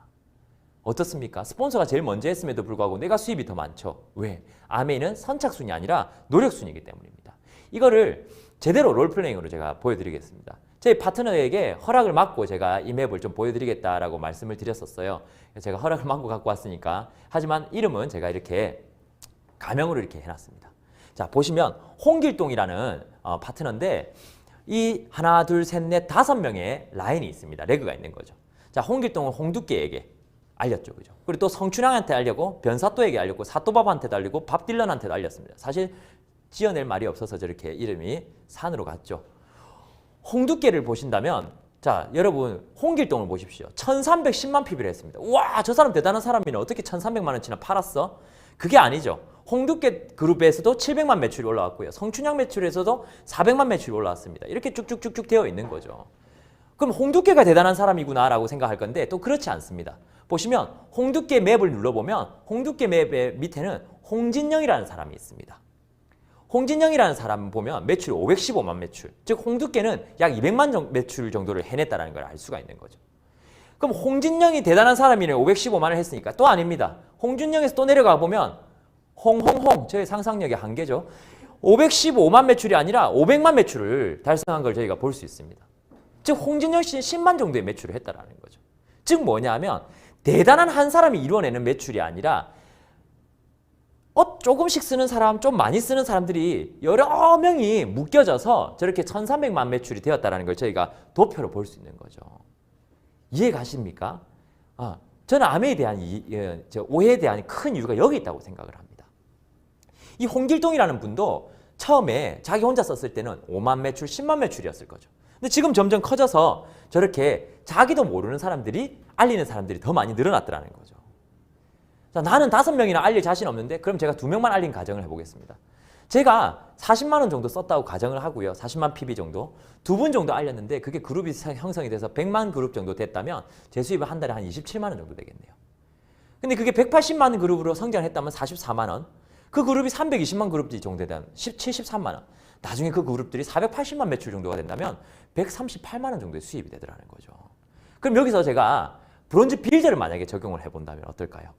어떻습니까? 스폰서가 제일 먼저 했음에도 불구하고 내가 수입이 더 많죠. 왜? 아메이는 선착순이 아니라 노력순이기 때문입니다. 이거를 제대로 롤플레잉으로 제가 보여드리겠습니다. 제 파트너에게 허락을 받고 제가 이 맵을 좀 보여드리겠다라고 말씀을 드렸었어요. 제가 허락을 받고 갖고 왔으니까. 하지만 이름은 제가 이렇게 가명으로 이렇게 해놨습니다. 자, 보시면 홍길동이라는 파트너인데 이 하나, 둘, 셋, 넷, 5명의 라인이 있습니다. 레그가 있는 거죠. 자, 홍길동은 홍두깨에게 알렸죠. 그죠? 그리고 또 성춘향한테 알렸고 변사또에게 알렸고 사또밥한테도 알리고 밥딜런한테도 알렸습니다. 사실 지어낼 말이 없어서 저렇게 이름이 산으로 갔죠. 홍두깨를 보신다면 자 여러분 홍길동을 보십시오. 1310만 PB를 했습니다. 와, 저 사람 대단한 사람이네. 어떻게 1300만 원치나 팔았어? 그게 아니죠. 홍두깨 그룹에서도 700만 매출이 올라왔고요. 성춘향 매출에서도 400만 매출이 올라왔습니다. 이렇게 쭉쭉쭉쭉 되어 있는 거죠. 그럼 홍두깨가 대단한 사람이구나라고 생각할 건데 또 그렇지 않습니다. 보시면 홍두깨 맵을 눌러보면 홍두깨 맵의 밑에는 홍진영이라는 사람이 있습니다. 홍진영이라는 사람 보면 매출이 515만 매출, 즉 홍두깨는 약 200만 매출 정도를 해냈다는 걸 알 수가 있는 거죠. 그럼 홍진영이 대단한 사람이네 515만을 했으니까 또 아닙니다. 홍진영에서 또 내려가 보면 홍홍홍, 저의 상상력의 한계죠. 515만 매출이 아니라 500만 매출을 달성한 걸 저희가 볼 수 있습니다. 즉 홍진영 씨는 10만 정도의 매출을 했다라는 거죠. 즉 뭐냐면 대단한 한 사람이 이루어내는 매출이 아니라 조금씩 쓰는 사람, 좀 많이 쓰는 사람들이 여러 명이 묶여져서 저렇게 1300만 매출이 되었다는 걸 저희가 도표로 볼 수 있는 거죠. 이해 가십니까? 저는 아메에 대한 오해에 대한 큰 이유가 여기 있다고 생각을 합니다. 이 홍길동이라는 분도 처음에 자기 혼자 썼을 때는 5만 매출, 10만 매출이었을 거죠. 근데 지금 점점 커져서 저렇게 자기도 모르는 사람들이 알리는 사람들이 더 많이 늘어났더라는 거죠. 자, 나는 5명이나 알릴 자신 없는데 그럼 제가 2명만 알린 가정을 해보겠습니다. 제가 40만 원 정도 썼다고 가정을 하고요. 40만 PB 정도. 2분 정도 알렸는데 그게 그룹이 형성이 돼서 100만 그룹 정도 됐다면 제 수입은 한 달에 한 27만 원 정도 되겠네요. 근데 그게 180만 그룹으로 성장했다면 44만 원. 그 그룹이 320만 그룹이 정도 되면 73만 원. 나중에 그 그룹들이 480만 매출 정도가 된다면 138만 원 정도의 수입이 되더라는 거죠. 그럼 여기서 제가 브론즈 빌더를 만약에 적용을 해본다면 어떨까요?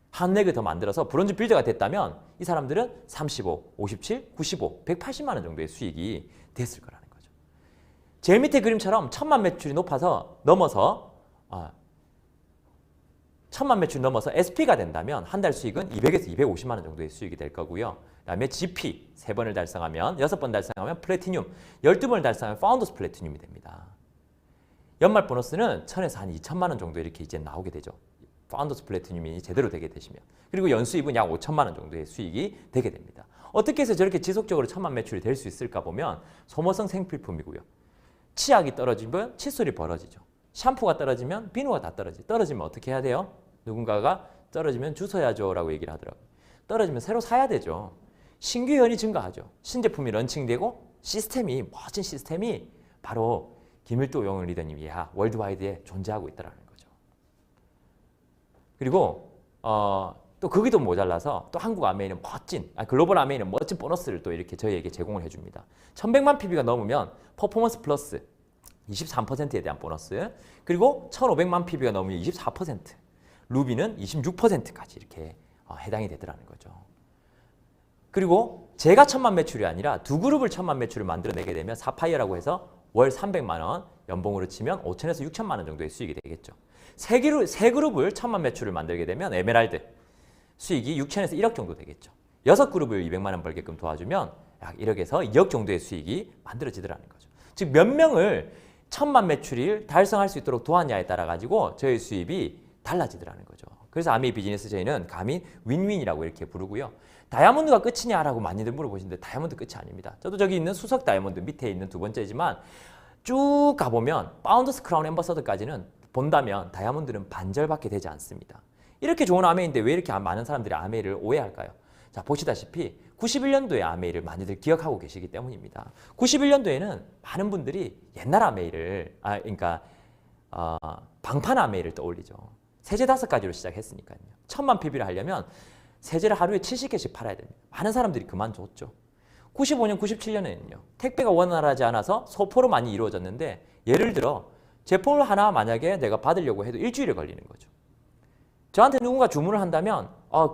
한 렉을 더 만들어서 브론즈 빌더가 됐다면 이 사람들은 35, 57, 95, 180만 원 정도의 수익이 됐을 거라는 거죠. 제일 밑에 그림처럼 1000만 매출이 넘어서 1000만 매출 넘어서 SP가 된다면 한 달 수익은 200에서 250만 원 정도의 수익이 될 거고요. 그다음에 GP 3번을 달성하면 6번 달성하면 플래티늄, 12번을 달성하면 파운더스 플래티늄이 됩니다. 연말 보너스는 1000에서 한 2천만 원 정도 이렇게 이제 나오게 되죠. 파운더스 플래티늄이 제대로 되게 되시면. 그리고 연수입은 약 5천만 원 정도의 수익이 되게 됩니다. 어떻게 해서 저렇게 지속적으로 1000만 매출이 될 수 있을까 보면 소모성 생필품이고요. 치약이 떨어지면 칫솔이 벌어지죠. 샴푸가 떨어지면 비누가 다 떨어지면 어떻게 해야 돼요? 누군가가 떨어지면 주워야죠 라고 얘기를 하더라고요. 떨어지면 새로 사야 되죠. 신규현이 증가하죠. 신제품이 런칭되고 멋진 시스템이 바로 김일도 용을 리더님 이하 월드와이드에 존재하고 있다는 거죠. 그리고 또 거기도 모자라서 또 한국 아메이는 글로벌 아메이는 멋진 보너스를 또 이렇게 저희에게 제공을 해줍니다. 1100만 PB가 넘으면 퍼포먼스 플러스 23%에 대한 보너스, 그리고 1500만 PB가 넘으면 24%, 루비는 26%까지 이렇게 해당이 되더라는 거죠. 그리고 제가 1000만 매출이 아니라 두 그룹을 1000만 매출을 만들어내게 되면 사파이어라고 해서 월 300만 원, 연봉으로 치면 5천에서 6천만 원 정도의 수익이 되겠죠. 세 그룹을 1000만 매출을 만들게 되면 에메랄드 수익이 6천에서 1억 정도 되겠죠. 6그룹을 200만 원 벌게끔 도와주면 약 1억에서 2억 정도의 수익이 만들어지더라는 거죠. 즉 몇 명을 1000만 매출을 달성할 수 있도록 도왔냐에 따라 가지고 저희 수입이 달라지더라는 거죠. 그래서 아메이 비즈니스 저희는 감히 윈윈이라고 이렇게 부르고요. 다이아몬드가 끝이냐라고 많이들 물어보시는데 다이아몬드 끝이 아닙니다. 저도 저기 있는 수석 다이아몬드 밑에 있는 두 번째지만 쭉 가보면 파운더스 크라운 앰버서더까지는 본다면 다이아몬드는 반절밖에 되지 않습니다. 이렇게 좋은 아메이인데 왜 이렇게 많은 사람들이 아메이를 오해할까요? 자, 보시다시피 91년도에 아메이를 많이들 기억하고 계시기 때문입니다. 91년도에는 많은 분들이 옛날 아메이를 방판 아메이를 떠올리죠. 세제 5가지로 시작했으니까요. 1000만 PB를 하려면 세제를 하루에 70개씩 팔아야 됩니다. 많은 사람들이 그만뒀죠. 95년, 97년에는요. 택배가 원활하지 않아서 소포로 많이 이루어졌는데 예를 들어 제품을 하나 만약에 내가 받으려고 해도 일주일이 걸리는 거죠. 저한테 누군가 주문을 한다면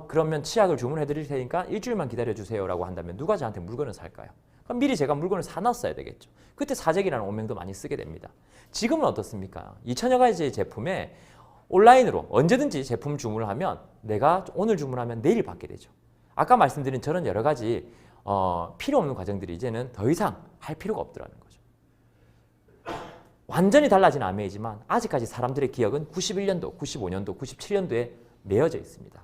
그러면 치약을 주문해 드릴 테니까 일주일만 기다려주세요 라고 한다면 누가 저한테 물건을 살까요? 그럼 미리 제가 물건을 사놨어야 되겠죠. 그때 사재기라는 오명도 많이 쓰게 됩니다. 지금은 어떻습니까? 2000여 가지 제품에 온라인으로 언제든지 제품 주문을 하면 내가 오늘 주문하면 내일 받게 되죠. 아까 말씀드린 저런 여러 가지 필요 없는 과정들이 이제는 더 이상 할 필요가 없더라는 거죠. 완전히 달라진 아메이지만 아직까지 사람들의 기억은 91년도, 95년도, 97년도에 매여져 있습니다.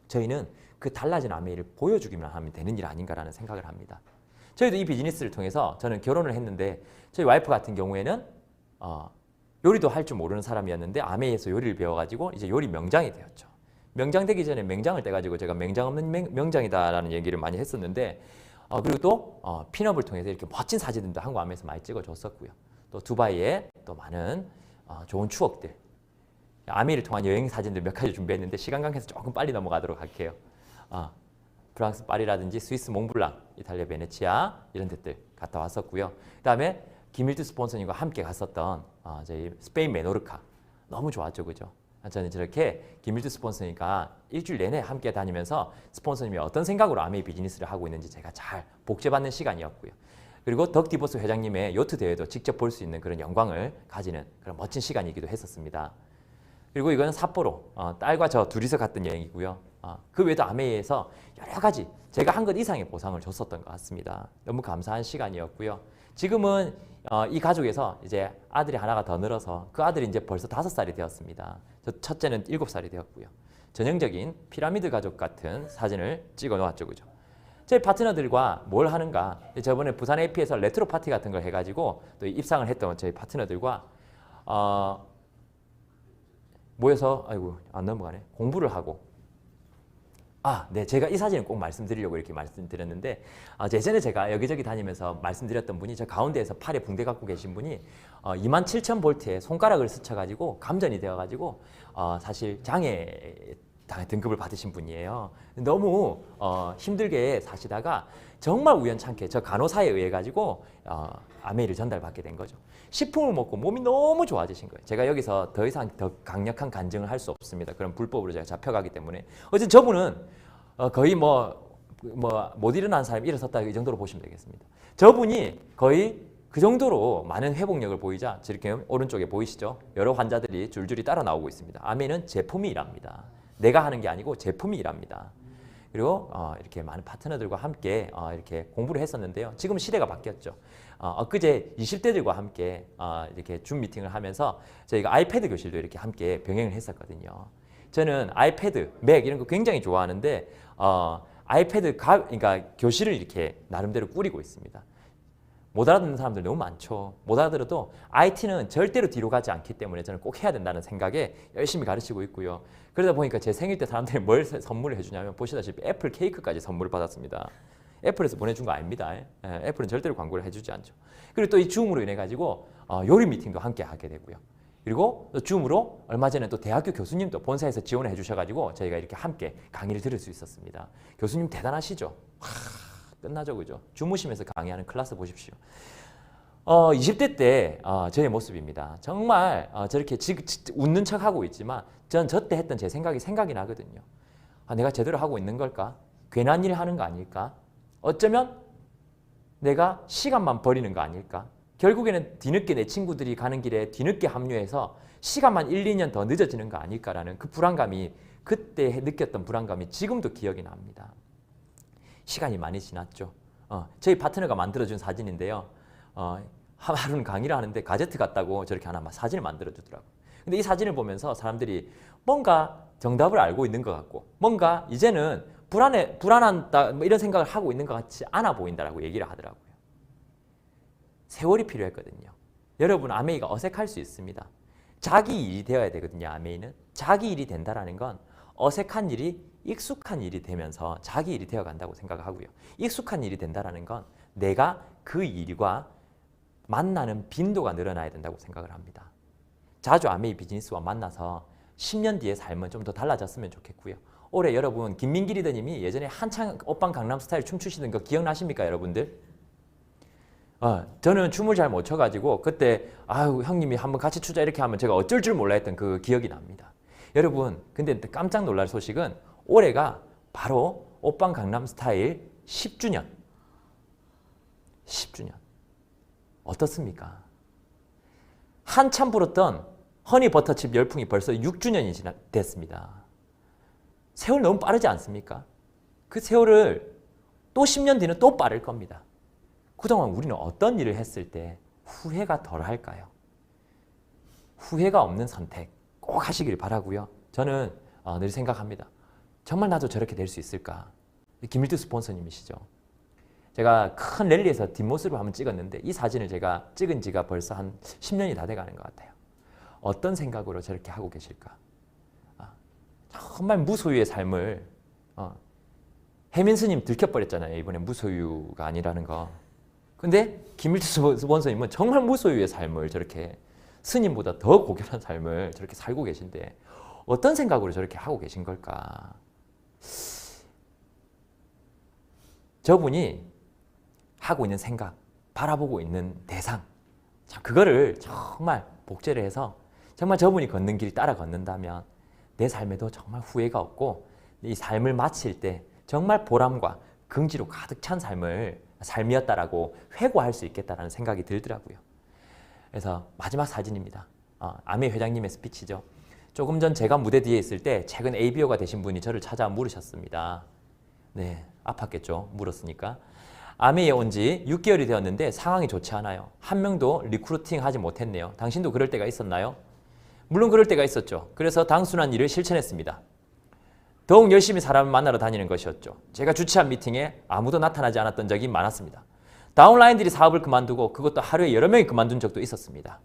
저희는 그 달라진 아메이를 보여주기만 하면 되는 일 아닌가라는 생각을 합니다. 저희도 이 비즈니스를 통해서 저는 결혼을 했는데 저희 와이프 같은 경우에는 요리도 할 줄 모르는 사람이었는데 아메이에서 요리를 배워가지고 이제 요리 명장이 되었죠. 명장 되기 전에 맹장을 떼가지고 제가 맹장 없는 명장이다라는 얘기를 많이 했었는데 그리고 또 핀업을 통해서 이렇게 멋진 사진들도 한국 아메이에서 많이 찍어줬었고요. 또 두바이에 또 많은 좋은 추억들, 아메이를 통한 여행 사진들 몇 가지 준비했는데 시간 관계에서 조금 빨리 넘어가도록 할게요. 프랑스 파리라든지 스위스 몽블랑, 이탈리아 베네치아 이런 데들 갔다 왔었고요. 그다음에 김일두 스폰서님과 함께 갔었던 저희 스페인 메노르카 너무 좋았죠, 그죠? 저는 저렇게 김일두 스폰서님과 일주일 내내 함께 다니면서 스폰서님이 어떤 생각으로 아메이 비즈니스를 하고 있는지 제가 잘 복제받는 시간이었고요. 그리고 덕 디보스 회장님의 요트 대회도 직접 볼 수 있는 그런 영광을 가지는 그런 멋진 시간이기도 했었습니다. 그리고 이거는 삿포로 딸과 저 둘이서 갔던 여행이고요. 그 외에도 아메이에서 여러 가지 제가 한 것 이상의 보상을 줬었던 것 같습니다. 너무 감사한 시간이었고요. 지금은 이 가족에서 이제 아들이 하나가 더 늘어서 그 아들이 이제 벌써 5살이 되었습니다. 저 첫째는 7살이 되었고요. 전형적인 피라미드 가족 같은 사진을 찍어 놓았죠, 그죠? 저희 파트너들과 뭘 하는가? 저번에 부산 AP에서 레트로 파티 같은 걸 해가지고 또 입상을 했던 저희 파트너들과 모여서 안 넘어가네. 공부를 하고. 네, 제가 이 사진을 꼭 말씀드리려고 이렇게 말씀드렸는데 예전에 제가 여기저기 다니면서 말씀드렸던 분이 저 가운데에서 팔에 붕대 갖고 계신 분이 27,000볼트에 손가락을 스쳐가지고 감전이 되어가지고 사실 장애 등급을 받으신 분이에요. 너무 힘들게 사시다가 정말 우연찮게 저 간호사에 의해 가지고 아메이를 전달받게 된 거죠. 식품을 먹고 몸이 너무 좋아지신 거예요. 제가 여기서 더 이상 더 강력한 간증을 할 수 없습니다. 그런 불법으로 제가 잡혀가기 때문에. 어쨌든 저분은 거의 못 일어난 사람이 일어섰다 이 정도로 보시면 되겠습니다. 저분이 거의 그 정도로 많은 회복력을 보이자 저렇게 오른쪽에 보이시죠? 여러 환자들이 줄줄이 따라 나오고 있습니다. 아메이는 제품이 일합니다. 내가 하는 게 아니고 제품이 일합니다. 그리고 이렇게 많은 파트너들과 함께 이렇게 공부를 했었는데요. 지금 시대가 바뀌었죠. 엊그제 20대들과 함께 이렇게 줌 미팅을 하면서 저희가 아이패드 교실도 이렇게 함께 병행을 했었거든요. 저는 아이패드, 맥 이런 거 굉장히 좋아하는데 아이패드 그러니까 교실을 이렇게 나름대로 꾸리고 있습니다. 못 알아듣는 사람들 너무 많죠. 못 알아들어도 IT는 절대로 뒤로 가지 않기 때문에 저는 꼭 해야 된다는 생각에 열심히 가르치고 있고요. 그러다 보니까 제 생일 때 사람들이 뭘 선물을 해주냐면 보시다시피 애플 케이크까지 선물을 받았습니다. 애플에서 보내준 거 아닙니다. 애플은 절대로 광고를 해주지 않죠. 그리고 또 이 줌으로 인해 가지고 요리 미팅도 함께 하게 되고요. 그리고 또 줌으로 얼마 전에 또 대학교 교수님도 본사에서 지원을 해주셔가지고 저희가 이렇게 함께 강의를 들을 수 있었습니다. 교수님 대단하시죠? 끝나죠, 그죠? 주무시면서 강의하는 클래스 보십시오. 20대 때 저의 모습입니다. 정말 저렇게 웃는 척하고 있지만 전 저 때 했던 제 생각이 나거든요. 내가 제대로 하고 있는 걸까? 괜한 일 하는 거 아닐까? 어쩌면 내가 시간만 버리는 거 아닐까? 결국에는 뒤늦게 내 친구들이 가는 길에 뒤늦게 합류해서 시간만 1, 2년 더 늦어지는 거 아닐까라는 그 불안감이 그때 느꼈던 불안감이 지금도 기억이 납니다. 시간이 많이 지났죠. 저희 파트너가 만들어준 사진인데요. 하루는 강의를 하는데 가제트 같다고 저렇게 하나 사진을 만들어주더라고요. 근데 이 사진을 보면서 사람들이 뭔가 정답을 알고 있는 것 같고 뭔가 이제는 불안하다 뭐 이런 생각을 하고 있는 것 같지 않아 보인다라고 얘기를 하더라고요. 세월이 필요했거든요. 여러분 아메이가 어색할 수 있습니다. 자기 일이 되어야 되거든요. 아메이는. 자기 일이 된다라는 건 어색한 일이 익숙한 일이 되면서 자기 일이 되어간다고 생각을 하고요. 익숙한 일이 된다라는 건 내가 그 일과 만나는 빈도가 늘어나야 된다고 생각을 합니다. 자주 아메이 비즈니스와 만나서 10년 뒤의 삶은 좀 더 달라졌으면 좋겠고요. 올해 여러분 김민기 리더님이 예전에 한창 오빤 강남스타일 춤추시던 거 기억나십니까 여러분들? 저는 춤을 잘 못 춰가지고 그때 형님이 한번 같이 추자 이렇게 하면 제가 어쩔 줄 몰라 했던 그 기억이 납니다. 여러분 근데 깜짝 놀랄 소식은 올해가 바로 오빤 강남스타일 10주년. 10주년. 어떻습니까? 한참 불었던 허니버터칩 열풍이 벌써 6주년이 됐습니다. 세월 너무 빠르지 않습니까? 그 세월을 또 10년 뒤는 또 빠를 겁니다. 그동안 우리는 어떤 일을 했을 때 후회가 덜 할까요? 후회가 없는 선택 꼭 하시길 바라고요. 저는 늘 생각합니다. 정말 나도 저렇게 될 수 있을까? 김일두 스폰서님이시죠. 제가 큰 랠리에서 뒷모습을 한번 찍었는데 이 사진을 제가 찍은 지가 벌써 한 10년이 다 돼가는 것 같아요. 어떤 생각으로 저렇게 하고 계실까? 정말 무소유의 삶을 해민스님 들켜버렸잖아요. 이번에 무소유가 아니라는 거. 근데 김일두 스폰서님은 정말 무소유의 삶을 저렇게 스님보다 더 고결한 삶을 저렇게 살고 계신데 어떤 생각으로 저렇게 하고 계신 걸까? 저분이 하고 있는 생각, 바라보고 있는 대상, 참 그거를 정말 복제를 해서 정말 저분이 걷는 길 따라 걷는다면 내 삶에도 정말 후회가 없고 이 삶을 마칠 때 정말 보람과 긍지로 가득 찬 삶이었다라고 회고할 수 있겠다라는 생각이 들더라고요. 그래서 마지막 사진입니다. 아메 회장님의 스피치죠. 조금 전 제가 무대 뒤에 있을 때 최근 ABO가 되신 분이 저를 찾아 물으셨습니다. 네, 아팠겠죠. 물었으니까. 아메에 온 지 6개월이 되었는데 상황이 좋지 않아요. 한 명도 리크루팅 하지 못했네요. 당신도 그럴 때가 있었나요? 물론 그럴 때가 있었죠. 그래서 당순한 일을 실천했습니다. 더욱 열심히 사람을 만나러 다니는 것이었죠. 제가 주최한 미팅에 아무도 나타나지 않았던 적이 많았습니다. 다운라인들이 사업을 그만두고 그것도 하루에 여러 명이 그만둔 적도 있었습니다.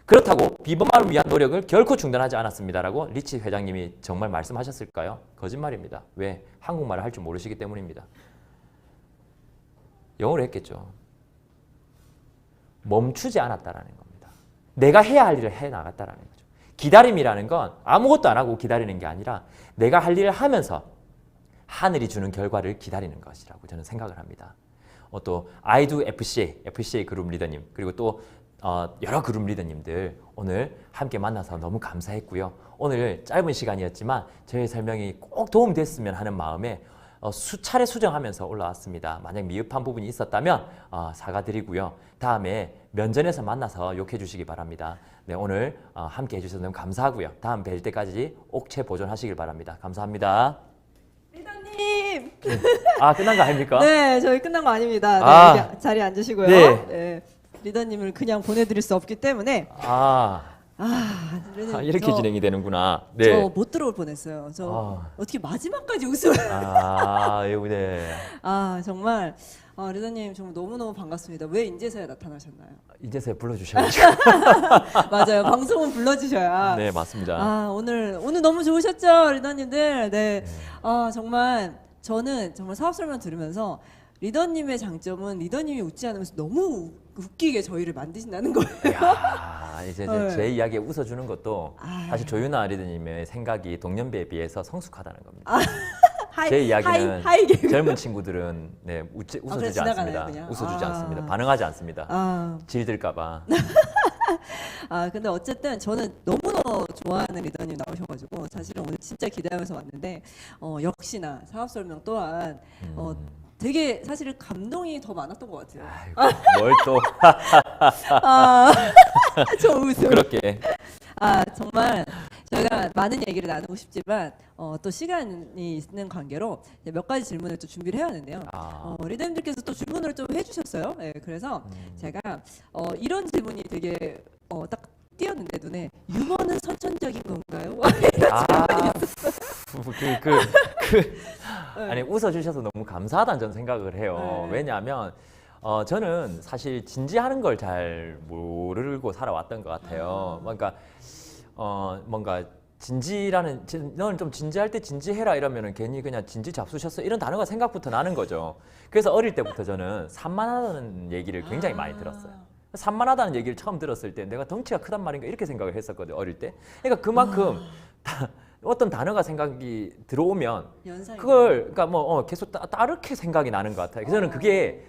그렇다고 비범함을 위한 노력을 결코 중단하지 않았습니다라고 리치 회장님이 정말 말씀하셨을까요? 거짓말입니다. 왜? 한국말을 할 줄 모르시기 때문입니다. 영어로 했겠죠. 멈추지 않았다라는 겁니다. 내가 해야 할 일을 해 나갔다라는 거죠. 기다림이라는 건 아무것도 안 하고 기다리는 게 아니라 내가 할 일을 하면서 하늘이 주는 결과를 기다리는 것이라고 저는 생각을 합니다. 또 아이두 FCA 그룹 리더님 그리고 또 여러 그룹 리더님들 오늘 함께 만나서 너무 감사했고요. 오늘 짧은 시간이었지만 저의 설명이 꼭 도움이 됐으면 하는 마음에 수차례 수정하면서 올라왔습니다. 만약 미흡한 부분이 있었다면 사과드리고요. 다음에 면전에서 만나서 욕해 주시기 바랍니다. 네, 오늘 함께 해주셔서 너무 감사하고요. 다음 뵐 때까지 옥체 보존하시길 바랍니다. 감사합니다. 리더님! 끝난 거 아닙니까? 네, 저희 끝난 거 아닙니다. 네, 여기 자리에 앉으시고요. 네. 네, 리더님을 그냥 보내드릴 수 없기 때문에 리더님, 이렇게 진행이 되는구나. 저 네. 못 들어올 뻔했어요. 저 어떻게 마지막까지 웃음을 네. 정말 리더님 정말 너무너무 반갑습니다. 왜 인제서야 나타나셨나요? 이제서야 불러주셔야죠. 맞아요. 방송은 불러주셔야. 네, 맞습니다. 오늘 너무 좋으셨죠, 리더님들. 네. 정말 저는 정말 사업 설명 들으면서 리더님의 장점은 리더님이 웃지 않으면서 너무 웃기게 저희를 만드신다는 거예요. 야, 이제 네. 제 이야기에 웃어주는 것도 사실 조윤아 리더님의 생각이 동년배에 비해서 성숙하다는 겁니다. 제 이야기는 젊은 친구들은 웃어주지 지나가나요, 않습니다. 그냥? 웃어주지 않습니다. 반응하지 않습니다. 질들까봐. 근데 어쨌든 저는 너무너무 좋아하는 리더님 나오셔가지고 사실은 오늘 진짜 기대하면서 왔는데 역시나 사업 설명 또한 되게 사실 감동이 더 많았던 것 같아요. 뭘 또 저 웃음. 그렇게. 정말 저희가 많은 얘기를 나누고 싶지만 또 시간이 있는 관계로 몇 가지 질문을 또 준비를 해야 하는데요. 리더님들께서 또 질문을 좀 해주셨어요. 네, 그래서 제가 이런 질문이 되게 딱 띄었는데 눈에 유머는 선천적인 건가요? 아니 웃어주셔서 너무 감사하다는 저는 생각을 해요. 네. 왜냐하면 저는 사실 진지하는 걸 잘 모르고 살아왔던 것 같아요. 그러니까 뭔가 진지라는 너는 좀 진지할 때 진지해라 이러면은 괜히 그냥 진지 잡수셨어 이런 단어가 생각부터 나는 거죠. 그래서 어릴 때부터 저는 산만하다는 얘기를 굉장히 많이 들었어요. 산만하다는 얘기를 처음 들었을 때 내가 덩치가 크단 말인가 이렇게 생각을 했었거든요. 어릴 때. 그러니까 그만큼 어떤 단어가 생각이 들어오면 그걸 그러니까 계속 따르게 생각이 나는 것 같아요. 그래서 저는 그게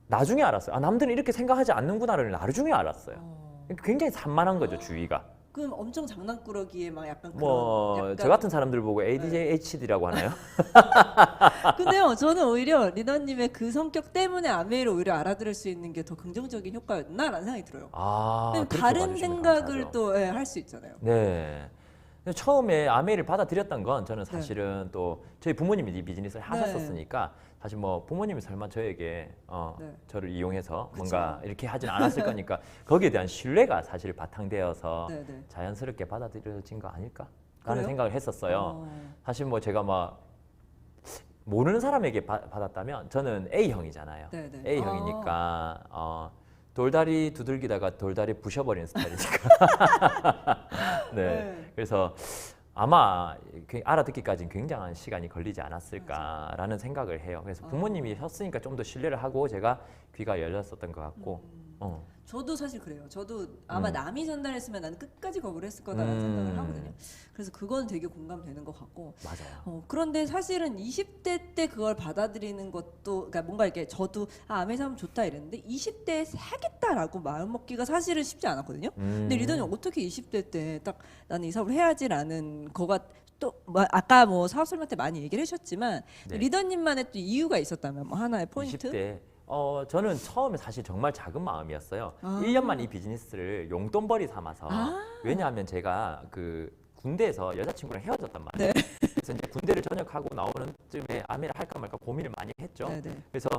나중에 알았어요. 남들은 이렇게 생각하지 않는구나를 나중에 알았어요. 굉장히 산만한 거죠, 주위가. 그럼 엄청 장난꾸러기에 막 약간 저 같은 사람들 보고 ADHD라고 하나요? 근데요, 저는 오히려 리더님의 그 성격 때문에 아메이를 오히려 알아들을 수 있는 게 더 긍정적인 효과였나라는 생각이 들어요. 다른 생각을 또 할 수 있잖아요. 네. 처음에 아메이를 받아들였던 건 저는 사실은 또 저희 부모님이 이 비즈니스를 하셨었으니까 사실 부모님이 설마 저에게 저를 이용해서 뭔가 이렇게 하진 않았을 거니까 거기에 대한 신뢰가 사실 바탕되어서 자연스럽게 받아들여진 거 아닐까? 라는 생각을 했었어요. 사실 제가 모르는 사람에게 받았다면 저는 A형이잖아요. A형이니까 돌다리 두들기다가 돌다리 부셔버리는 스타일이니까. 그래서 아마 알아듣기까지는 굉장한 시간이 걸리지 않았을까라는 생각을 해요. 그래서 부모님이 셨으니까 좀 더 신뢰를 하고 제가 귀가 열렸었던 것 같고 어. 저도 사실 그래요. 저도 아마 남이 전달했으면 나는 끝까지 거부를 했을 거다라는 생각을 하거든요. 그래서 그건 되게 공감되는 것 같고. 맞아요. 그런데 사실은 20대 때 그걸 받아들이는 것도, 그러니까 뭔가 이렇게 저도 아메리카 하면 좋다 이랬는데 20대에 사겠다라고 마음 먹기가 사실은 쉽지 않았거든요. 근데 리더님 어떻게 20대 때 딱 나는 이 사업을 해야지라는 거가 또 아까 뭐 사업설명 때 많이 얘기를 해주셨지만 네. 리더님만의 또 이유가 있었다면 뭐 하나의 포인트? 20대 저는 처음에 사실 정말 작은 마음이었어요. 1년만 이 비즈니스를 용돈벌이 삼아서 왜냐하면 제가 그 군대에서 여자친구랑 헤어졌단 말이에요. 네. 그래서 이제 군대를 전역하고 나오는 쯤에 아메를 할까 말까 고민을 많이 했죠. 네네. 그래서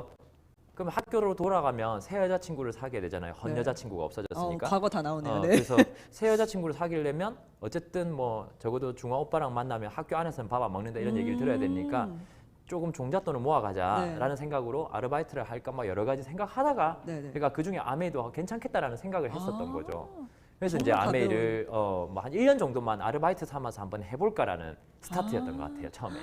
그럼 학교로 돌아가면 새 여자친구를 사귀어야 되잖아요. 헌 네. 여자친구가 없어졌으니까. 과거 다 나오네요. 네. 그래서 새 여자친구를 사귀려면 어쨌든 뭐 적어도 중화 오빠랑 만나면 학교 안에서는 밥 안 먹는다 이런 얘기를 들어야 되니까 조금 종잣돈을 모아가자라는 네. 생각으로 아르바이트를 할까 막 여러 가지 생각하다가 네네. 그러니까 그 중에 아메이도 괜찮겠다라는 생각을 했었던 거죠. 그래서 이제 정말 아메이를 뭐한 1년 정도만 아르바이트 삼아서 한번 해볼까라는 스타트였던 것 같아요. 처음에.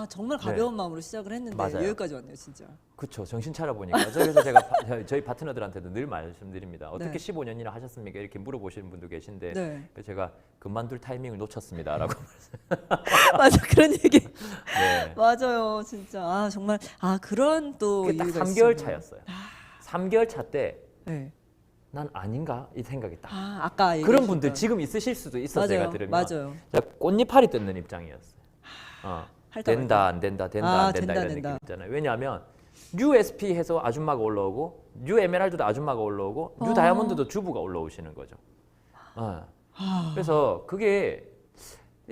정말 가벼운 마음으로 시작을 했는데 맞아요. 여기까지 왔네요, 진짜. 그렇죠. 정신 차려보니까. 그래서 제가 저희 파트너들한테도 늘 말씀드립니다. 어떻게 네. 15년이나 하셨습니까? 이렇게 물어보시는 분도 계신데 네. 그래서 제가 그만둘 타이밍을 놓쳤습니다라고. 맞아, 그런 얘기. 네. 맞아요, 진짜. 정말 그런 또 그게 딱 이유가 3개월 있었네요. 차였어요. 3개월 차 때 난 네. 아닌가 이 생각이 딱. 아까 그런 분들 얘기해주셨던. 지금 있으실 수도 있어요. 제가 들으면. 맞아요. 제가 꽃잎파리 뜯는 입장이었어요. 할당 된다 안 된다 된다 안 된다 된다, 이런 된다. 느낌 있잖아요. 왜냐하면 뉴 SP 해서 아줌마가 올라오고 뉴 에메랄드도 아줌마가 올라오고 뉴 다이아몬드도 주부가 올라오시는 거죠. 그래서 그게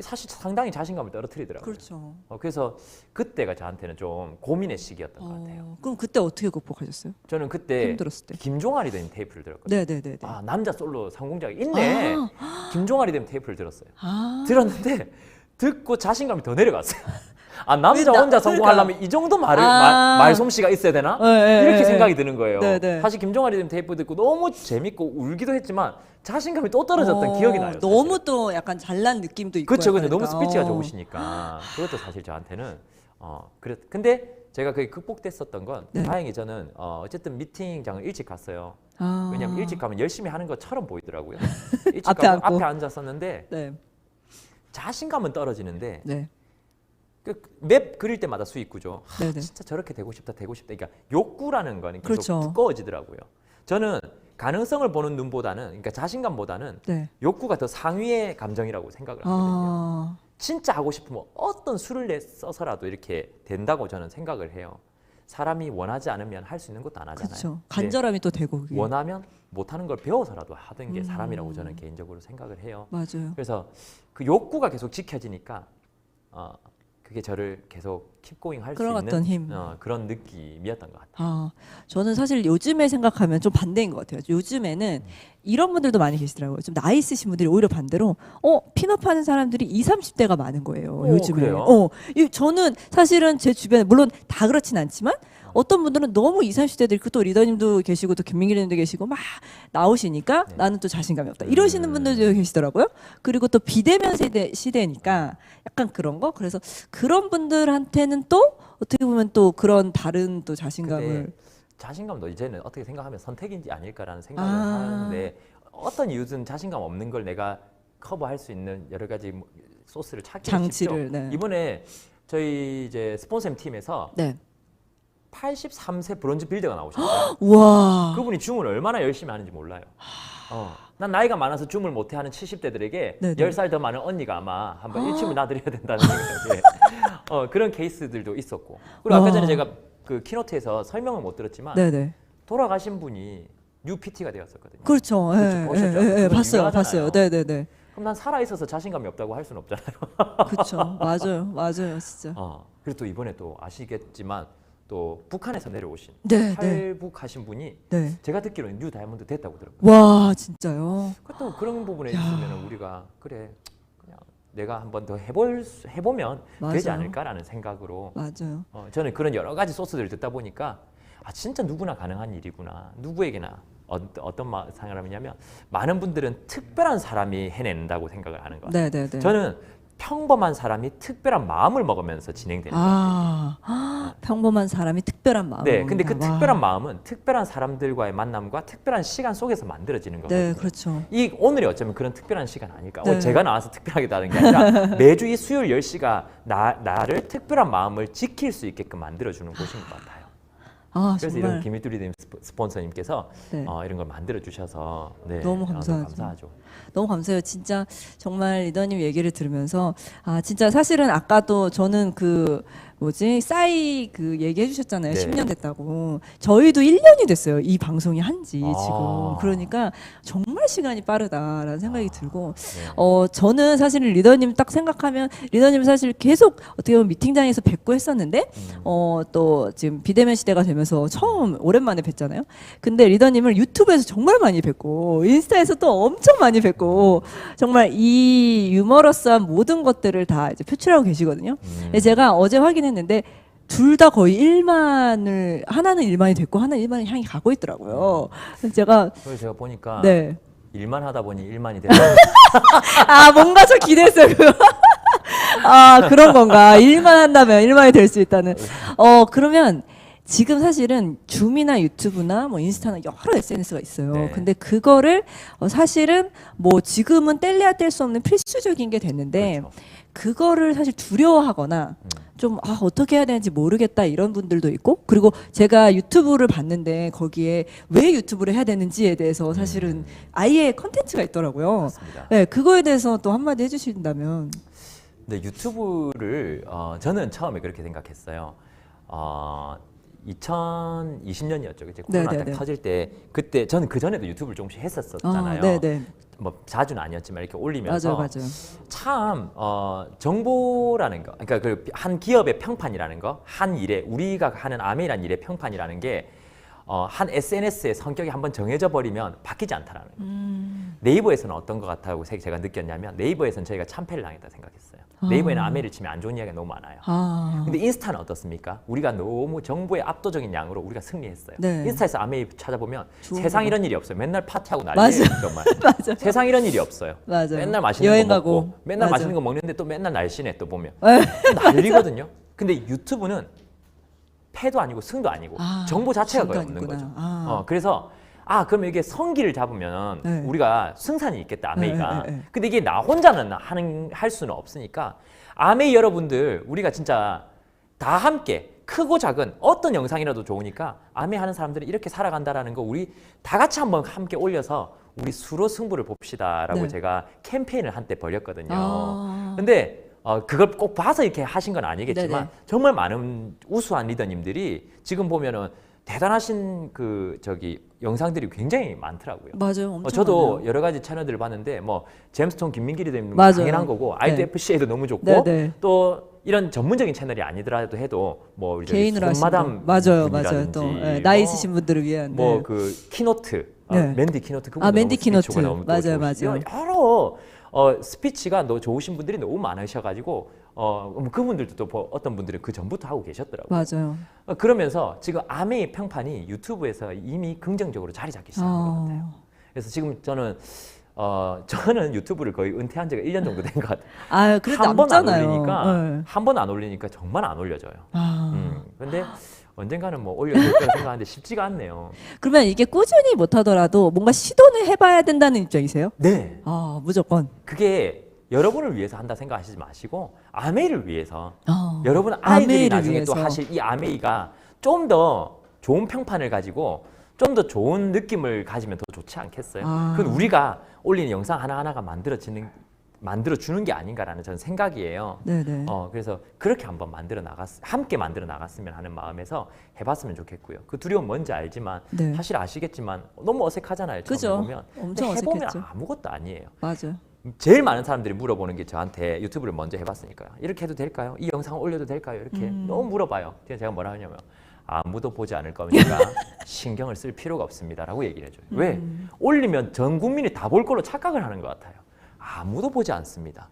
사실 상당히 자신감을 떨어뜨리더라고요. 그렇죠. 그래서 그때가 저한테는 좀 고민의 시기였던 것 같아요. 그럼 그때 어떻게 극복하셨어요? 저는 그때 힘들었을 때. 김종아리 된 테이프를 들었거든요. 네네네. 남자 솔로 성공자가 있네. 김종아리 된 테이프를 들었어요. 들었는데 듣고 자신감이 더 내려갔어요. 남자 혼자 성공하려면 이 정도 말솜씨가 있어야 되나? 이렇게 생각이 드는 거예요. 네네. 사실 김종아리 된 테이프 듣고 너무 재밌고 울기도 했지만 자신감이 또 떨어졌던 기억이 나요. 너무 사실. 또 약간 잘난 느낌도 있고. 그렇죠. 근데 너무 약간 스피치가 좋으시니까 그것도 사실 저한테는 근데 제가 그게 극복됐었던 건 네. 다행히 저는 어쨌든 미팅장을 일찍 갔어요. 왜냐하면 일찍 가면 열심히 하는 것처럼 보이더라고요. 일찍 앞에 가면 앉고. 앞에 앉았었는데 네. 자신감은 떨어지는데 네. 맵 그릴 때마다 수익구죠. 네네. 진짜 저렇게 되고 싶다. 그러니까 욕구라는 거는 계속 그렇죠. 두꺼워지더라고요. 저는 가능성을 보는 눈보다는 그러니까 자신감보다는 네. 욕구가 더 상위의 감정이라고 생각을 하거든요. 진짜 하고 싶으면 어떤 수를 써서라도 이렇게 된다고 저는 생각을 해요. 사람이 원하지 않으면 할 수 있는 것도 안 하잖아요. 그렇죠. 간절함이 또 되고 그게. 원하면 못하는 걸 배워서라도 하던 게 사람이라고 저는 개인적으로 생각을 해요. 맞아요. 그래서 그 욕구가 계속 지켜지니까 그게 저를 계속 킵고잉 할 수 그런 있는 어떤 힘. 그런 느낌이었던 것 같아요. 저는 사실 요즘에 생각하면 좀 반대인 것 같아요. 요즘에는 이런 분들도 많이 계시더라고요. 좀 나이 있으신 분들이 오히려 반대로 핀업하는 사람들이 20, 30대가 많은 거예요. 요즘에. 그래요? 저는 사실은 제 주변에 물론 다 그렇진 않지만 어떤 분들은 너무 20, 30대들 있고 또 리더님도 계시고 또 김민기님도 계시고 막 나오시니까 네. 나는 또 자신감이 없다. 이러시는 분들도 계시더라고요. 그리고 또 비대면 시대니까 약간 그런 거. 그래서 그런 분들한테는 또 어떻게 보면 또 그런 다른 또 자신감을 근데 자신감도 이제는 어떻게 생각하면 선택인지 아닐까라는 생각을 아. 하는데 어떤 이유든 자신감 없는 걸 내가 커버할 수 있는 여러 가지 소스를 찾기 장치를, 쉽죠. 네. 이번에 저희 이제 스폰서님 팀에서 네. 83세 브론즈 빌더가 나오셨어요. 와. 그분이 줌을 얼마나 열심히 하는지 몰라요. 난 나이가 많아서 줌을 못해 하는 70대들에게 네네. 10살 더 많은 언니가 아마 한번 일침을 놔드려야 된다는 생각에 그런 케이스들도 있었고 그리고 아까 전에 제가 그 키노트에서 설명을 못 들었지만 네네. 돌아가신 분이 뉴 PT가 되었었거든요. 그렇죠. 그렇죠. 보셨죠? 그건 봤어요. 유명하잖아요. 봤어요. 네네네. 그럼 난 살아있어서 자신감이 없다고 할 수는 없잖아요. 그렇죠. 맞아요. 진짜. 그리고 또 이번에 또 아시겠지만 또 북한에서 내려오신 네, 탈북하신 분이 네. 제가 듣기로는 뉴 다이아몬드 됐다고 들었거든요. 와, 진짜요? 또 그런 부분에 있으면 우리가 그래 그냥 내가 한번 더 해보면 되지 맞아요. 않을까라는 생각으로 맞아요. 저는 그런 여러 가지 소스들을 듣다 보니까 진짜 누구나 가능한 일이구나. 누구에게나 어떤 사람이냐면 많은 분들은 특별한 사람이 해낸다고 생각을 하는 것 같아요. 네네네. 저는 평범한 사람이 특별한 마음을 먹으면서 진행되는 거예요. 평범한 사람이 특별한 마음을 네, 근데 그 먹는다. 와. 특별한 마음은 특별한 사람들과의 만남과 특별한 시간 속에서 만들어지는 거거든요. 네, 그렇죠. 이 오늘이 어쩌면 그런 특별한 시간 아닐까? 네. 제가 나와서 특별하게 다른 게 아니라 매주 이 수요일 10시가 나를 특별한 마음을 지킬 수 있게끔 만들어주는 곳인 것 같아요. 그래서 정말 이런 김희두리님 스폰서님께서 네. 이런 걸 만들어 주셔서 너무 감사하죠. 감사하죠. 너무 감사해요. 진짜 정말 리더님 얘기를 들으면서 진짜 사실은 아까도 저는 그 싸이 그 얘기해 주셨잖아요. 네. 10년 됐다고. 저희도 1년이 됐어요. 이 방송이 한지 아. 지금. 그러니까 정말 시간이 빠르다라는 생각이 들고 네. 저는 사실은 리더님 딱 생각하면 리더님 사실 계속 어떻게 보면 미팅장에서 뵙고 했었는데 또 지금 비대면 시대가 되면서 처음 오랜만에 뵀잖아요. 근데 리더님을 유튜브에서 정말 많이 뵙고 인스타에서 또 엄청 많이 뵙고 정말 이 유머러스한 모든 것들을 다 이제 표출하고 계시거든요. 근데 제가 어제 확인했는데 둘 다 거의 1만을 하나는 1만이 됐고 하나는 1만을 향해 가고 있더라고요. 그래서 제가 그래서 제가 보니까 네. 일만 하다 보니 일만이 되는 뭔가 저 기대했어요. 그거. 그런 건가. 일만 한다면 일만이 될 수 있다는. 그러면 지금 사실은 줌이나 유튜브나 뭐 인스타나 여러 SNS가 있어요. 네. 근데 그거를 사실은 뭐 지금은 뗄래야 뗄 수 없는 필수적인 게 됐는데 그렇죠. 그거를 사실 두려워하거나 좀 어떻게 해야 되는지 모르겠다 이런 분들도 있고 그리고 제가 유튜브를 봤는데 거기에 왜 유튜브를 해야 되는지에 대해서 사실은 아예 컨텐츠가 있더라고요. 맞습니다. 네, 그거에 대해서 또 한마디 해주신다면. 네, 유튜브를 저는 처음에 그렇게 생각했어요. 2020년이었죠. 이제 코로나 네네네. 딱 터질 때 그때 저는 그 전에도 유튜브를 조금씩 했었잖아요. 네네. 뭐 자주는 아니었지만 이렇게 올리면서 맞아요. 참 정보라는 거, 그러니까 그 한 기업의 평판이라는 거, 한 일에 우리가 하는 아메이란 일의 평판이라는 게 한 SNS의 성격이 한번 정해져 버리면 바뀌지 않다라는 거. 네이버에서는 어떤 것 같다고 제가 느꼈냐면 네이버에서는 저희가 참패를 당했다 생각했어요. 네이버에는 아메이를 치면 안 좋은 이야기가 너무 많아요. 근데 인스타는 어떻습니까? 우리가 너무 정보의 압도적인 양으로 우리가 승리했어요. 네. 인스타에서 아메이 찾아보면 좋은 세상 거. 이런 일이 없어요. 맨날 파티하고 난리예요. 정말. 맞아. 세상 이런 일이 없어요. 맞아. 맨날 맛있는 여행 거 가고. 먹고 맨날 맞아. 맛있는 거 먹는데 또 맨날 날씬해 또 보면 난리거든요. 근데 유튜브는 패도 아니고 승도 아니고 정보 자체가 거의 없는 중간이구나. 거죠. 그래서 그러면 이게 성기를 잡으면 네. 우리가 승산이 있겠다 아메이가. 네. 근데 이게 나 혼자는 할 수는 없으니까 아메이 여러분들 우리가 진짜 다 함께 크고 작은 어떤 영상이라도 좋으니까 아메이 하는 사람들은 이렇게 살아간다라는 거 우리 다 같이 한번 함께 올려서 우리 수로 승부를 봅시다라고 네. 제가 캠페인을 한때 벌였거든요. 근데 그걸 꼭 봐서 이렇게 하신 건 아니겠지만 네네. 정말 많은 우수한 리더님들이 지금 보면은 대단하신 영상들이 굉장히 많더라고요. 맞아요. 엄청 저도 많아요. 여러 가지 채널들을 봤는데 뭐 제임스톤 김민기 리더님 맞아요. 당연한 거고 네. IDFC에도 너무 좋고 네네. 또 이런 전문적인 채널이 아니더라도 해도 뭐 우리 개인으로 하신 손마담 거. 맞아요. 분이라든지 또 나이 있으신 분들을 위한. 뭐 그 키노트 네. 맨디 키노트 그분 맨디 키노트. 너무 맞아요. 여러 스피치가 좋으신 분들이 너무 많으셔가지고 그분들도 또 어떤 분들은 그 전부터 하고 계셨더라고요. 맞아요. 그러면서 지금 아메이 평판이 유튜브에서 이미 긍정적으로 자리 잡기 시작한 것 같아요. 그래서 지금 저는 유튜브를 거의 은퇴한 지가 1년 정도 된 것 같아요. 그래도 한 번 안 남잖아요. 올리니까 네. 한 번 안 올리니까 정말 안 올려져요. 근데 언젠가는 뭐 올려줄 거라 생각하는데 쉽지가 않네요. 그러면 이게 꾸준히 못하더라도 뭔가 시도는 해봐야 된다는 입장이세요? 네. 무조건. 그게 여러분을 위해서 한다 생각하시지 마시고 아메이를 위해서 여러분 아메이를 아이들이 나중에 위해서. 또 하실 이 아메이가 좀 더 좋은 평판을 가지고 좀 더 좋은 느낌을 가지면 더 좋지 않겠어요? 그건 우리가 올리는 영상 하나하나가 만들어주는 게 아닌가라는 저는 생각이에요. 네네. 그래서 그렇게 한번 함께 만들어 나갔으면 하는 마음에서 해봤으면 좋겠고요. 그 두려움 뭔지 알지만 네. 사실 아시겠지만 너무 어색하잖아요. 처음 그죠. 보면. 엄청 근데 해보면 어색했죠. 아무것도 아니에요. 맞아. 제일 많은 사람들이 물어보는 게 저한테 유튜브를 먼저 해봤으니까요. 이렇게 해도 될까요? 이 영상을 올려도 될까요? 이렇게 너무 물어봐요. 제가 뭐라 하냐면 아무도 보지 않을 거니까 신경을 쓸 필요가 없습니다라고 얘기를 해줘요. 왜? 올리면 전 국민이 다 볼 걸로 착각을 하는 것 같아요. 아무도 보지 않습니다.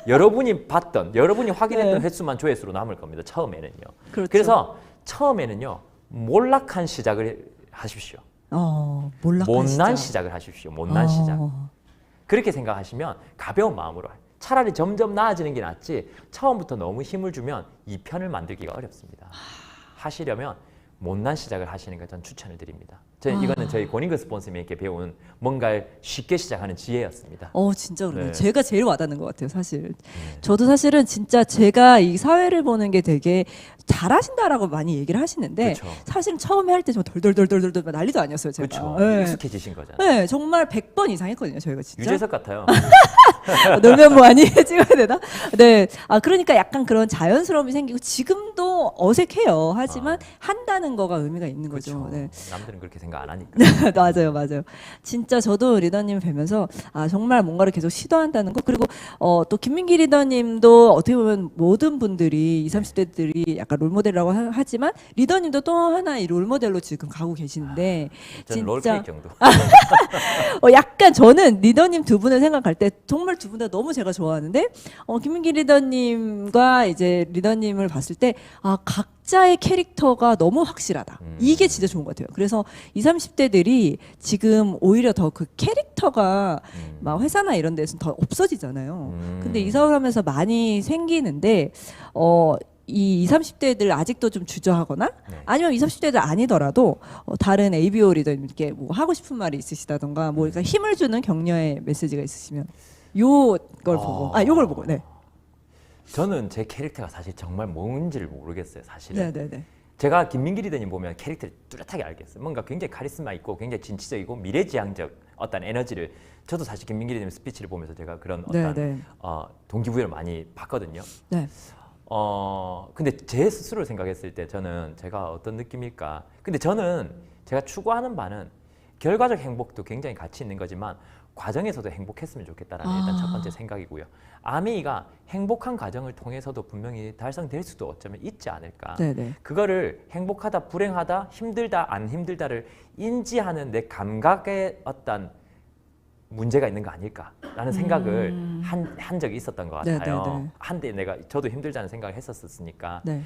여러분이 봤던, 여러분이 확인했던 네. 횟수만 조회수로 남을 겁니다. 처음에는요. 그렇죠. 그래서 처음에는요. 몰락한 시작을 하십시오. 몰락한 못난 시작을 하십시오. 못난 시작. 그렇게 생각하시면 가벼운 마음으로 차라리 점점 나아지는 게 낫지 처음부터 너무 힘을 주면 2편을 만들기가 어렵습니다. 하시려면 못난 시작을 하시는 걸 전 추천을 드립니다. 이거는 저희 고닝글 스폰서님께 배운 뭔가를 쉽게 시작하는 지혜였습니다. 진짜 그러네요. 네. 제가 제일 와닿는 것 같아요, 사실. 저도 사실은 진짜 제가 이 사회를 보는 게 되게 잘하신다라고 많이 얘기를 하시는데 그쵸. 사실은 처음에 할 때 저 덜덜덜덜덜 난리도 아니었어요, 제가. 그렇죠. 네. 익숙해지신 거잖아요. 네, 정말 100번 이상 했거든요, 저희가 진짜. 유재석 같아요. 놀면 뭐하니 찍어야 되나? 네, 그러니까 약간 그런 자연스러움이 생기고 지금도 어색해요. 하지만 한다는 거가 의미가 있는 거죠. 그렇죠. 네. 남들은 그렇게 생각 안 하니까. 맞아요. 진짜 저도 리더님 뵈면서 정말 뭔가를 계속 시도한다는 거 그리고 또 김민기 리더님도 어떻게 보면 모든 분들이 20, 30대들이 약간 롤모델이라고 하지만 리더님도 또 하나의 롤모델로 지금 가고 계시는데 저는 롤케이크 정도. 약간 저는 리더님 두 분을 생각할 때 정말 두 분 다 너무 제가 좋아하는데 김민기 리더님과 이제 리더님을 봤을 때 각자의 캐릭터가 너무 확실하다. 이게 진짜 좋은 것 같아요. 그래서 20, 30대들이 지금 오히려 더 그 캐릭터가 막 회사나 이런 데서는 더 없어지잖아요. 근데 이사를 하면서 많이 생기는데 이 20, 30대들 아직도 좀 주저하거나 아니면 20, 30대들 아니더라도 다른 ABO 리더님께 뭐 하고 싶은 말이 있으시다던가 뭐 그러니까 힘을 주는 격려의 메시지가 있으시면 요걸 보고 요걸 보고 네. 저는 제 캐릭터가 사실 정말 뭔지를 모르겠어요. 사실은. 네네네. 제가 김민기 리더님 보면 캐릭터를 뚜렷하게 알겠어요. 뭔가 굉장히 카리스마 있고 굉장히 진취적이고 미래지향적 어떤 에너지를 저도 사실 김민기 리더님 스피치를 보면서 제가 그런 어떤 동기부여를 많이 받거든요. 네. 근데 제 스스로를 생각했을 때 저는 제가 어떤 느낌일까? 근데 저는 제가 추구하는 바는 결과적 행복도 굉장히 가치 있는 거지만 과정에서도 행복했으면 좋겠다라는 일단 첫 번째 생각이고요. 아메이가 행복한 과정을 통해서도 분명히 달성될 수도 어쩌면 있지 않을까. 네네. 그거를 행복하다, 불행하다, 힘들다, 안 힘들다를 인지하는 내 감각의 어떤 문제가 있는 거 아닐까라는 생각을 한 적이 있었던 것 같아요. 네네네. 한때 저도 힘들다는 생각을 했었으니까. 네.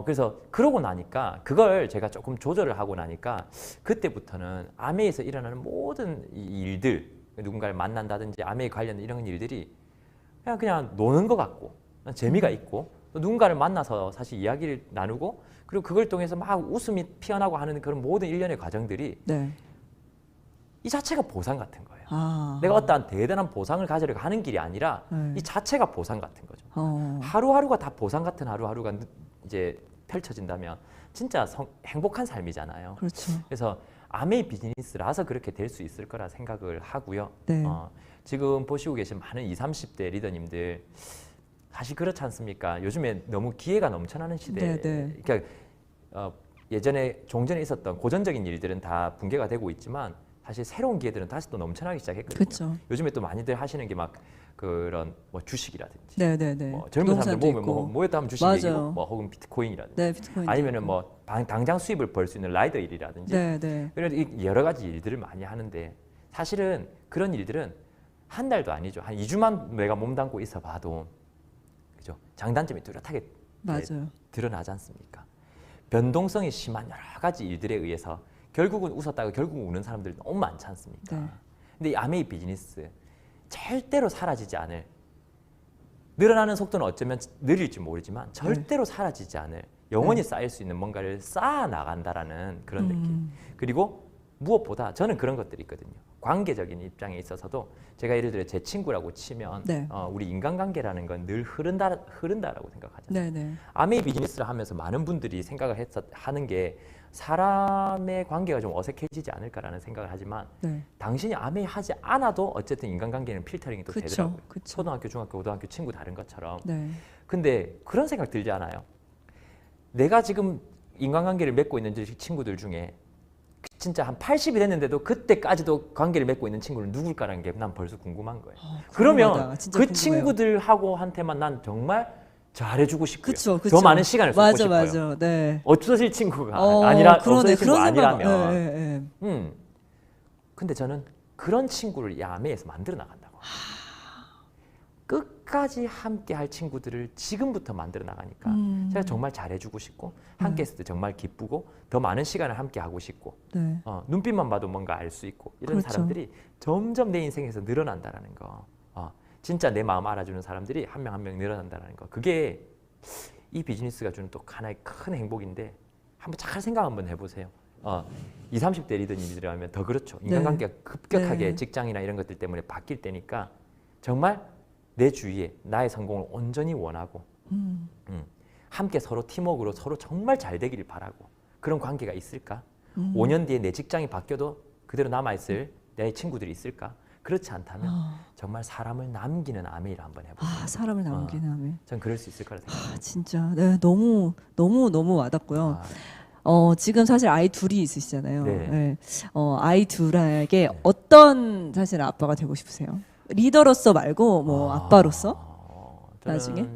그래서 그러고 나니까 그걸 제가 조금 조절을 하고 나니까 그때부터는 아메에서 일어나는 모든 이 일들, 누군가를 만난다든지 아메에 관련된 이런 일들이 그냥 노는 것 같고 재미가 있고 또 누군가를 만나서 사실 이야기를 나누고 그리고 그걸 통해서 막 웃음이 피어나고 하는 그런 모든 일련의 과정들이 네. 이 자체가 보상 같은 거예요. 내가 어떠한 대단한 보상을 가지려고 하는 길이 아니라 이 자체가 보상 같은 거죠. 하루하루가 다 보상 같은 하루하루가 이제 펼쳐진다면 진짜 행복한 삶이잖아요. 그렇죠. 그래서 아메이 비즈니스라서 그렇게 될 수 있을 거라 생각을 하고요. 네. 지금 보시고 계신 많은 20, 30대 리더님들 사실 그렇지 않습니까? 요즘에 너무 기회가 넘쳐나는 시대. 네네. 그러니까 예전에 종전에 있었던 고전적인 일들은 다 붕괴가 되고 있지만 사실 새로운 기회들은 다시 또 넘쳐나기 시작했거든요. 그렇죠. 요즘에 또 많이들 하시는 게 막 그런 뭐 주식이라든지, 네네네. 뭐 젊은 사람들 보면 있고. 뭐 뭐였다 하면 주식 맞아요. 얘기고, 뭐 혹은 비트코인이라든지, 네, 비트코인. 아니면은 뭐 당장 수입을 벌 수 있는 라이더 일이라든지, 네네. 이런 여러 가지 일들을 많이 하는데 사실은 그런 일들은 한 달도 아니죠. 한 2주만 내가 몸담고 있어봐도 그죠? 장단점이 뚜렷하게 맞아요. 드러나지 않습니까? 변동성이 심한 여러 가지 일들에 의해서 결국은 웃었다가 결국은 우는 사람들 너무 많지 않습니까? 네. 근데 이 아메이 비즈니스 절대로 사라지지 않을, 늘어나는 속도는 어쩌면 느릴지 모르지만 절대로 사라지지 않을, 영원히 쌓일 수 있는 뭔가를 쌓아 나간다라는 그런 느낌. 그리고 무엇보다 저는 그런 것들이 있거든요. 관계적인 입장에 있어서도 제가 예를 들어 제 친구라고 치면 네. 우리 인간관계라는 건 늘 흐른다라고 생각하잖아요. 네네. 아메이 비즈니스를 하면서 많은 분들이 생각을 하는 게 사람의 관계가 좀 어색해지지 않을까라는 생각을 하지만 네. 당신이 아메이 하지 않아도 어쨌든 인간관계는 필터링이 또 그쵸, 되더라고요. 그쵸. 초등학교, 중학교, 고등학교 친구 다른 것처럼. 네. 근데 그런 생각 들지 않아요? 내가 지금 인간관계를 맺고 있는 친구들 중에 진짜 한 80이 됐는데도 그때까지도 관계를 맺고 있는 친구는 누굴까라는 게 난 벌써 궁금한 거예요. 그러면 진짜 그 궁금해요. 친구들하고한테만 난 정말 잘해주고 싶고요. 그쵸, 그쵸. 더 많은 시간을 쏟고 싶어요. 맞아. 네. 없어질 친구가 아니라 그러네. 없어질 친구 그런 생각. 아니라면. 네. 근데 저는 그런 친구를 이 아메에서 만들어 나간다고. 끝까지 함께 할 친구들을 지금부터 만들어 나가니까 제가 정말 잘해주고 싶고 함께 했을 때 정말 기쁘고 더 많은 시간을 함께 하고 싶고 네. 눈빛만 봐도 뭔가 알 수 있고 이런 그렇죠. 사람들이 점점 내 인생에서 늘어난다라는 거. 진짜 내 마음 알아주는 사람들이 한 명 한 명 늘어난다는 거. 그게 이 비즈니스가 주는 또 하나의 큰 행복인데 한번 잘 생각 한번 해보세요. 20, 30대 리더님들이라면 더 그렇죠. 인간관계가 급격하게 네. 직장이나 이런 것들 때문에 바뀔 때니까 정말 내 주위에 나의 성공을 온전히 원하고 함께 서로 팀워크로 서로 정말 잘 되기를 바라고 그런 관계가 있을까? 5년 뒤에 내 직장이 바뀌어도 그대로 남아있을 내 친구들이 있을까? 그렇지 않다면 정말 사람을 남기는 아메이를 한번 해보세요. 아, 사람을 남기는 아메이. 전 그럴 수 있을 거라 생각합니다. 아, 진짜 네, 너무 와닿고요. 지금 사실 아이 둘이 있으시잖아요. 네. 네. 아이 둘에게 어떤 사실 아빠가 되고 싶으세요? 리더로서 말고 뭐 아빠로서? 저는 나중에?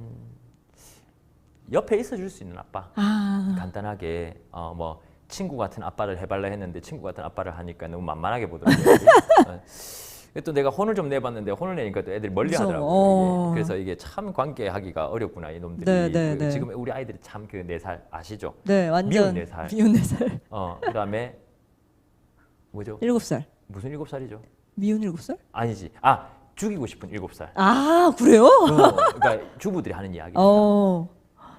옆에 있어줄 수 있는 아빠. 아, 간단하게 뭐 친구 같은 아빠를 해발라 했는데 친구 같은 아빠를 하니까 너무 만만하게 보더라고요. 또 내가 혼을 좀 내봤는데 혼을 내니까 또 애들이 멀리 무서워. 하더라고요. 그래서 이게 참 관계하기가 어렵구나 이놈들이. 네, 네, 네. 지금 우리 아이들이 참 그 4살 아시죠? 네, 완전 미운 4살. 미운 4살. 그다음에 뭐죠? 7살. 무슨 7살이죠? 미운 7살? 아니지. 죽이고 싶은 7살. 아, 그래요? 그러니까 주부들이 하는 이야기입니다.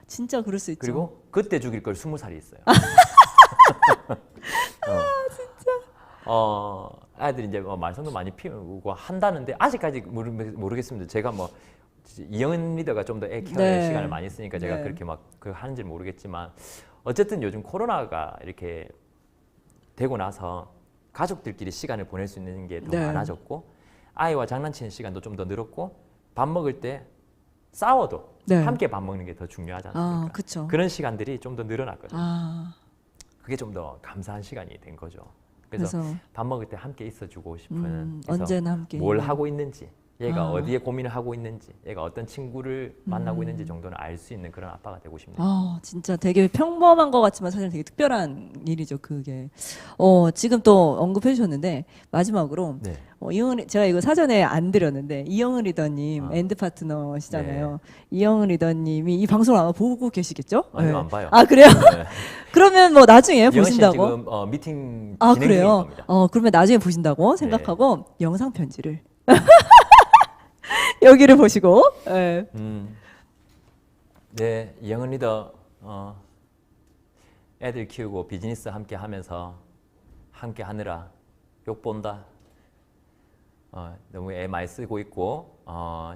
진짜 그럴 수 있죠. 그리고 그때 죽일 걸 20살이 있어요. 아이들이 이제 말썽도 많이 피우고 한다는데 아직까지 모르겠습니다. 제가 뭐 이영은 리더가 좀 더 애 케어할 네. 시간을 많이 쓰니까 제가 네. 그렇게 막 하는지 모르겠지만 어쨌든 요즘 코로나가 이렇게 되고 나서 가족들끼리 시간을 보낼 수 있는 게 더 네. 많아졌고 아이와 장난치는 시간도 좀 더 늘었고 밥 먹을 때 싸워도 네. 함께 밥 먹는 게 더 중요하지 않습니까? 그렇죠. 그런 시간들이 좀 더 늘어났거든요. 그게 좀 더 감사한 시간이 된 거죠. 그래서 밥 먹을 때 함께 있어주고 싶은 그래서 언제나 함께 뭘 하고 있는지 얘가 아. 어디에 고민을 하고 있는지 얘가 어떤 친구를 만나고 있는지 정도는 알 수 있는 그런 아빠가 되고 싶네요. 진짜 되게 평범한 것 같지만 사실 되게 특별한 일이죠, 그게. 지금 또 언급해 주셨는데 마지막으로 네. 제가 이거 사전에 안 드렸는데 이영은 리더님 엔드 파트너시잖아요. 이영은 리더님이 이 방송을 아마 보고 계시겠죠? 아니요, 안 봐요. 아, 그래요? 네. 그러면 뭐 나중에 이영은 씨 보신다고? 지금 미팅 아, 진행 중인 그래요? 겁니다. 그러면 나중에 보신다고 네. 생각하고 영상 편지를 여기를 보시고. 네. 네, 이영은 리더 애들 키우고 비즈니스 함께 하면서 함께 하느라 욕 본다. 너무 애 많이 쓰고 있고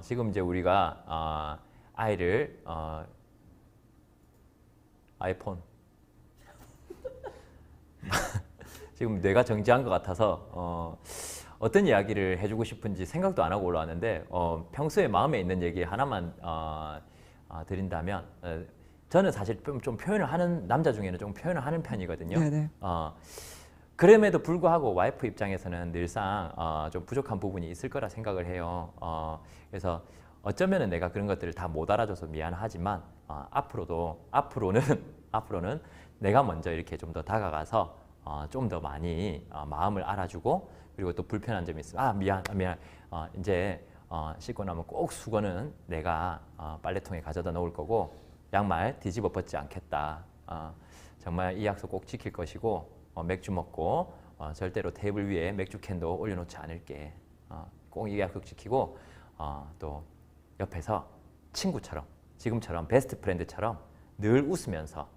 지금 이제 우리가 아이를 아이폰 지금 뇌가 정지한 것 같아서 어떤 이야기를 해주고 싶은지 생각도 안 하고 올라왔는데 평소에 마음에 있는 얘기 하나만 드린다면 저는 사실 좀 표현을 하는 남자 중에는 좀 표현을 하는 편이거든요. 네네. 그럼에도 불구하고 와이프 입장에서는 늘상 좀 부족한 부분이 있을 거라 생각을 해요. 그래서 어쩌면은 내가 그런 것들을 다 못 알아줘서 미안하지만 앞으로는 내가 먼저 이렇게 좀 더 다가가서 좀 더 많이 마음을 알아주고 그리고 또 불편한 점이 있으면 미안 이제 씻고 나면 꼭 수건은 내가 빨래통에 가져다 놓을 거고 양말 뒤집어 벗지 않겠다. 정말 이 약속 꼭 지킬 것이고 맥주 먹고 절대로 테이블 위에 맥주 캔도 올려놓지 않을게. 꼭 이 약속 지키고 또 옆에서 친구처럼 지금처럼 베스트 프렌드처럼 늘 웃으면서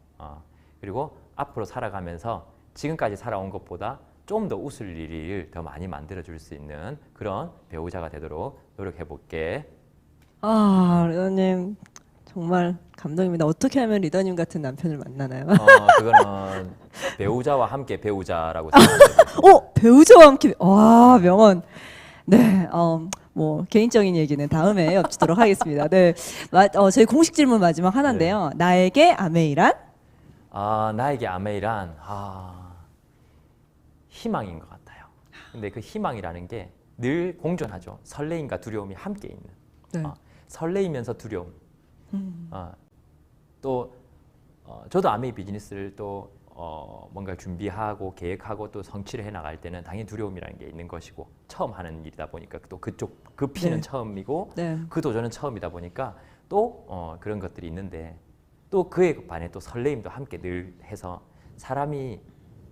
그리고 앞으로 살아가면서 지금까지 살아온 것보다 좀 더 웃을 일을 더 많이 만들어줄 수 있는 그런 배우자가 되도록 노력해볼게. 리더님 정말 감동입니다. 어떻게 하면 리더님 같은 남편을 만나나요? 그거는 배우자와 함께 배우자라고 생각합니다. 배우자와 함께 와 명언. 네, 뭐 개인적인 얘기는 다음에 여쭙도록 하겠습니다. 네, 저희 공식 질문 마지막 하나인데요. 나에게 아메이란? 나에게 아메이란 희망인 것 같아요. 근데 그 희망이라는 게 늘 공존하죠. 설레임과 두려움이 함께 있는. 네. 설레이면서 두려움. 또 저도 아메이 비즈니스를 또 뭔가 준비하고 계획하고 또 성취를 해 나갈 때는 당연히 두려움이라는 게 있는 것이고 처음 하는 일이다 보니까 또 그 피는 처음이고 그 도전은 처음이다 보니까 또 그런 것들이 있는데 또 그에 반해 또 설레임도 함께 늘 해서 사람이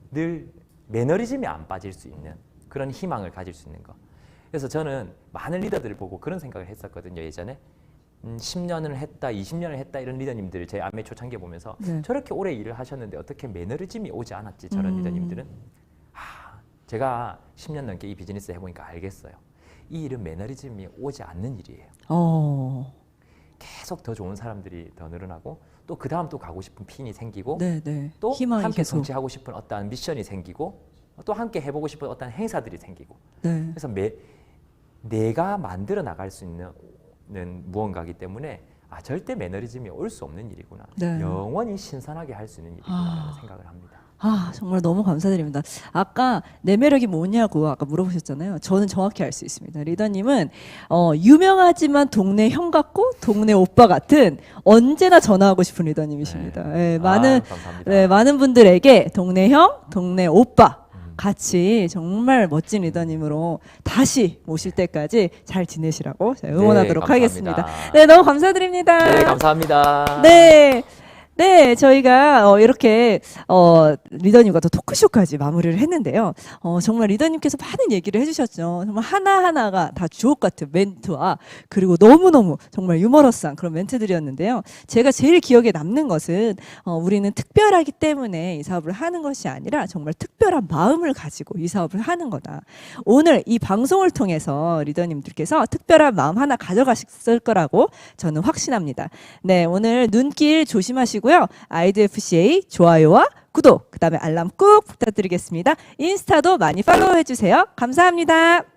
늘 매너리즘에 안 빠질 수 있는 그런 희망을 가질 수 있는 거. 그래서 저는 많은 리더들을 보고 그런 생각을 했었거든요. 예전에 10년을 했다, 20년을 했다 이런 리더님들 제 아메 초창기에 보면서 네. 저렇게 오래 일을 하셨는데 어떻게 매너리즘이 오지 않았지 저런 리더님들은. 제가 10년 넘게 이 비즈니스 해보니까 알겠어요. 이 일은 매너리즘이 오지 않는 일이에요. 계속 더 좋은 사람들이 더 늘어나고 또 그 다음 또 가고 싶은 핀이 생기고 네, 네. 또 희망이 함께 계속. 성취하고 싶은 어떤 미션이 생기고 또 함께 해보고 싶은 어떤 행사들이 생기고 네. 그래서 내가 만들어 나갈 수 있는 무언가이기 때문에 절대 매너리즘이 올 수 없는 일이구나. 네. 영원히 신선하게 할 수 있는 일이구나 생각을 합니다. 정말 너무 감사드립니다. 아까 내 매력이 뭐냐고 아까 물어보셨잖아요. 저는 정확히 알 수 있습니다. 리더님은 유명하지만 동네 형 같고 동네 오빠 같은 언제나 전화하고 싶은 리더님이십니다. 네, 감사합니다. 네, 많은 분들에게 동네 형, 동네 오빠 같이 정말 멋진 리더님으로 다시 모실 때까지 잘 지내시라고 제가 응원하도록 네, 하겠습니다. 감사합니다. 네, 너무 감사드립니다. 네, 감사합니다. 네. 네, 저희가 이렇게 리더님과 또 토크쇼까지 마무리를 했는데요. 정말 리더님께서 많은 얘기를 해주셨죠. 정말 하나하나가 다 주옥 같은 멘트와 그리고 너무너무 정말 유머러스한 그런 멘트들이었는데요. 제가 제일 기억에 남는 것은 우리는 특별하기 때문에 이 사업을 하는 것이 아니라 정말 특별한 마음을 가지고 이 사업을 하는 거다. 오늘 이 방송을 통해서 리더님들께서 특별한 마음 하나 가져가셨을 거라고 저는 확신합니다. 네, 오늘 눈길 조심하시고 아이드FCA 좋아요와 구독, 그다음에 알람 꾹 부탁드리겠습니다. 인스타도 많이 팔로우 해주세요. 감사합니다.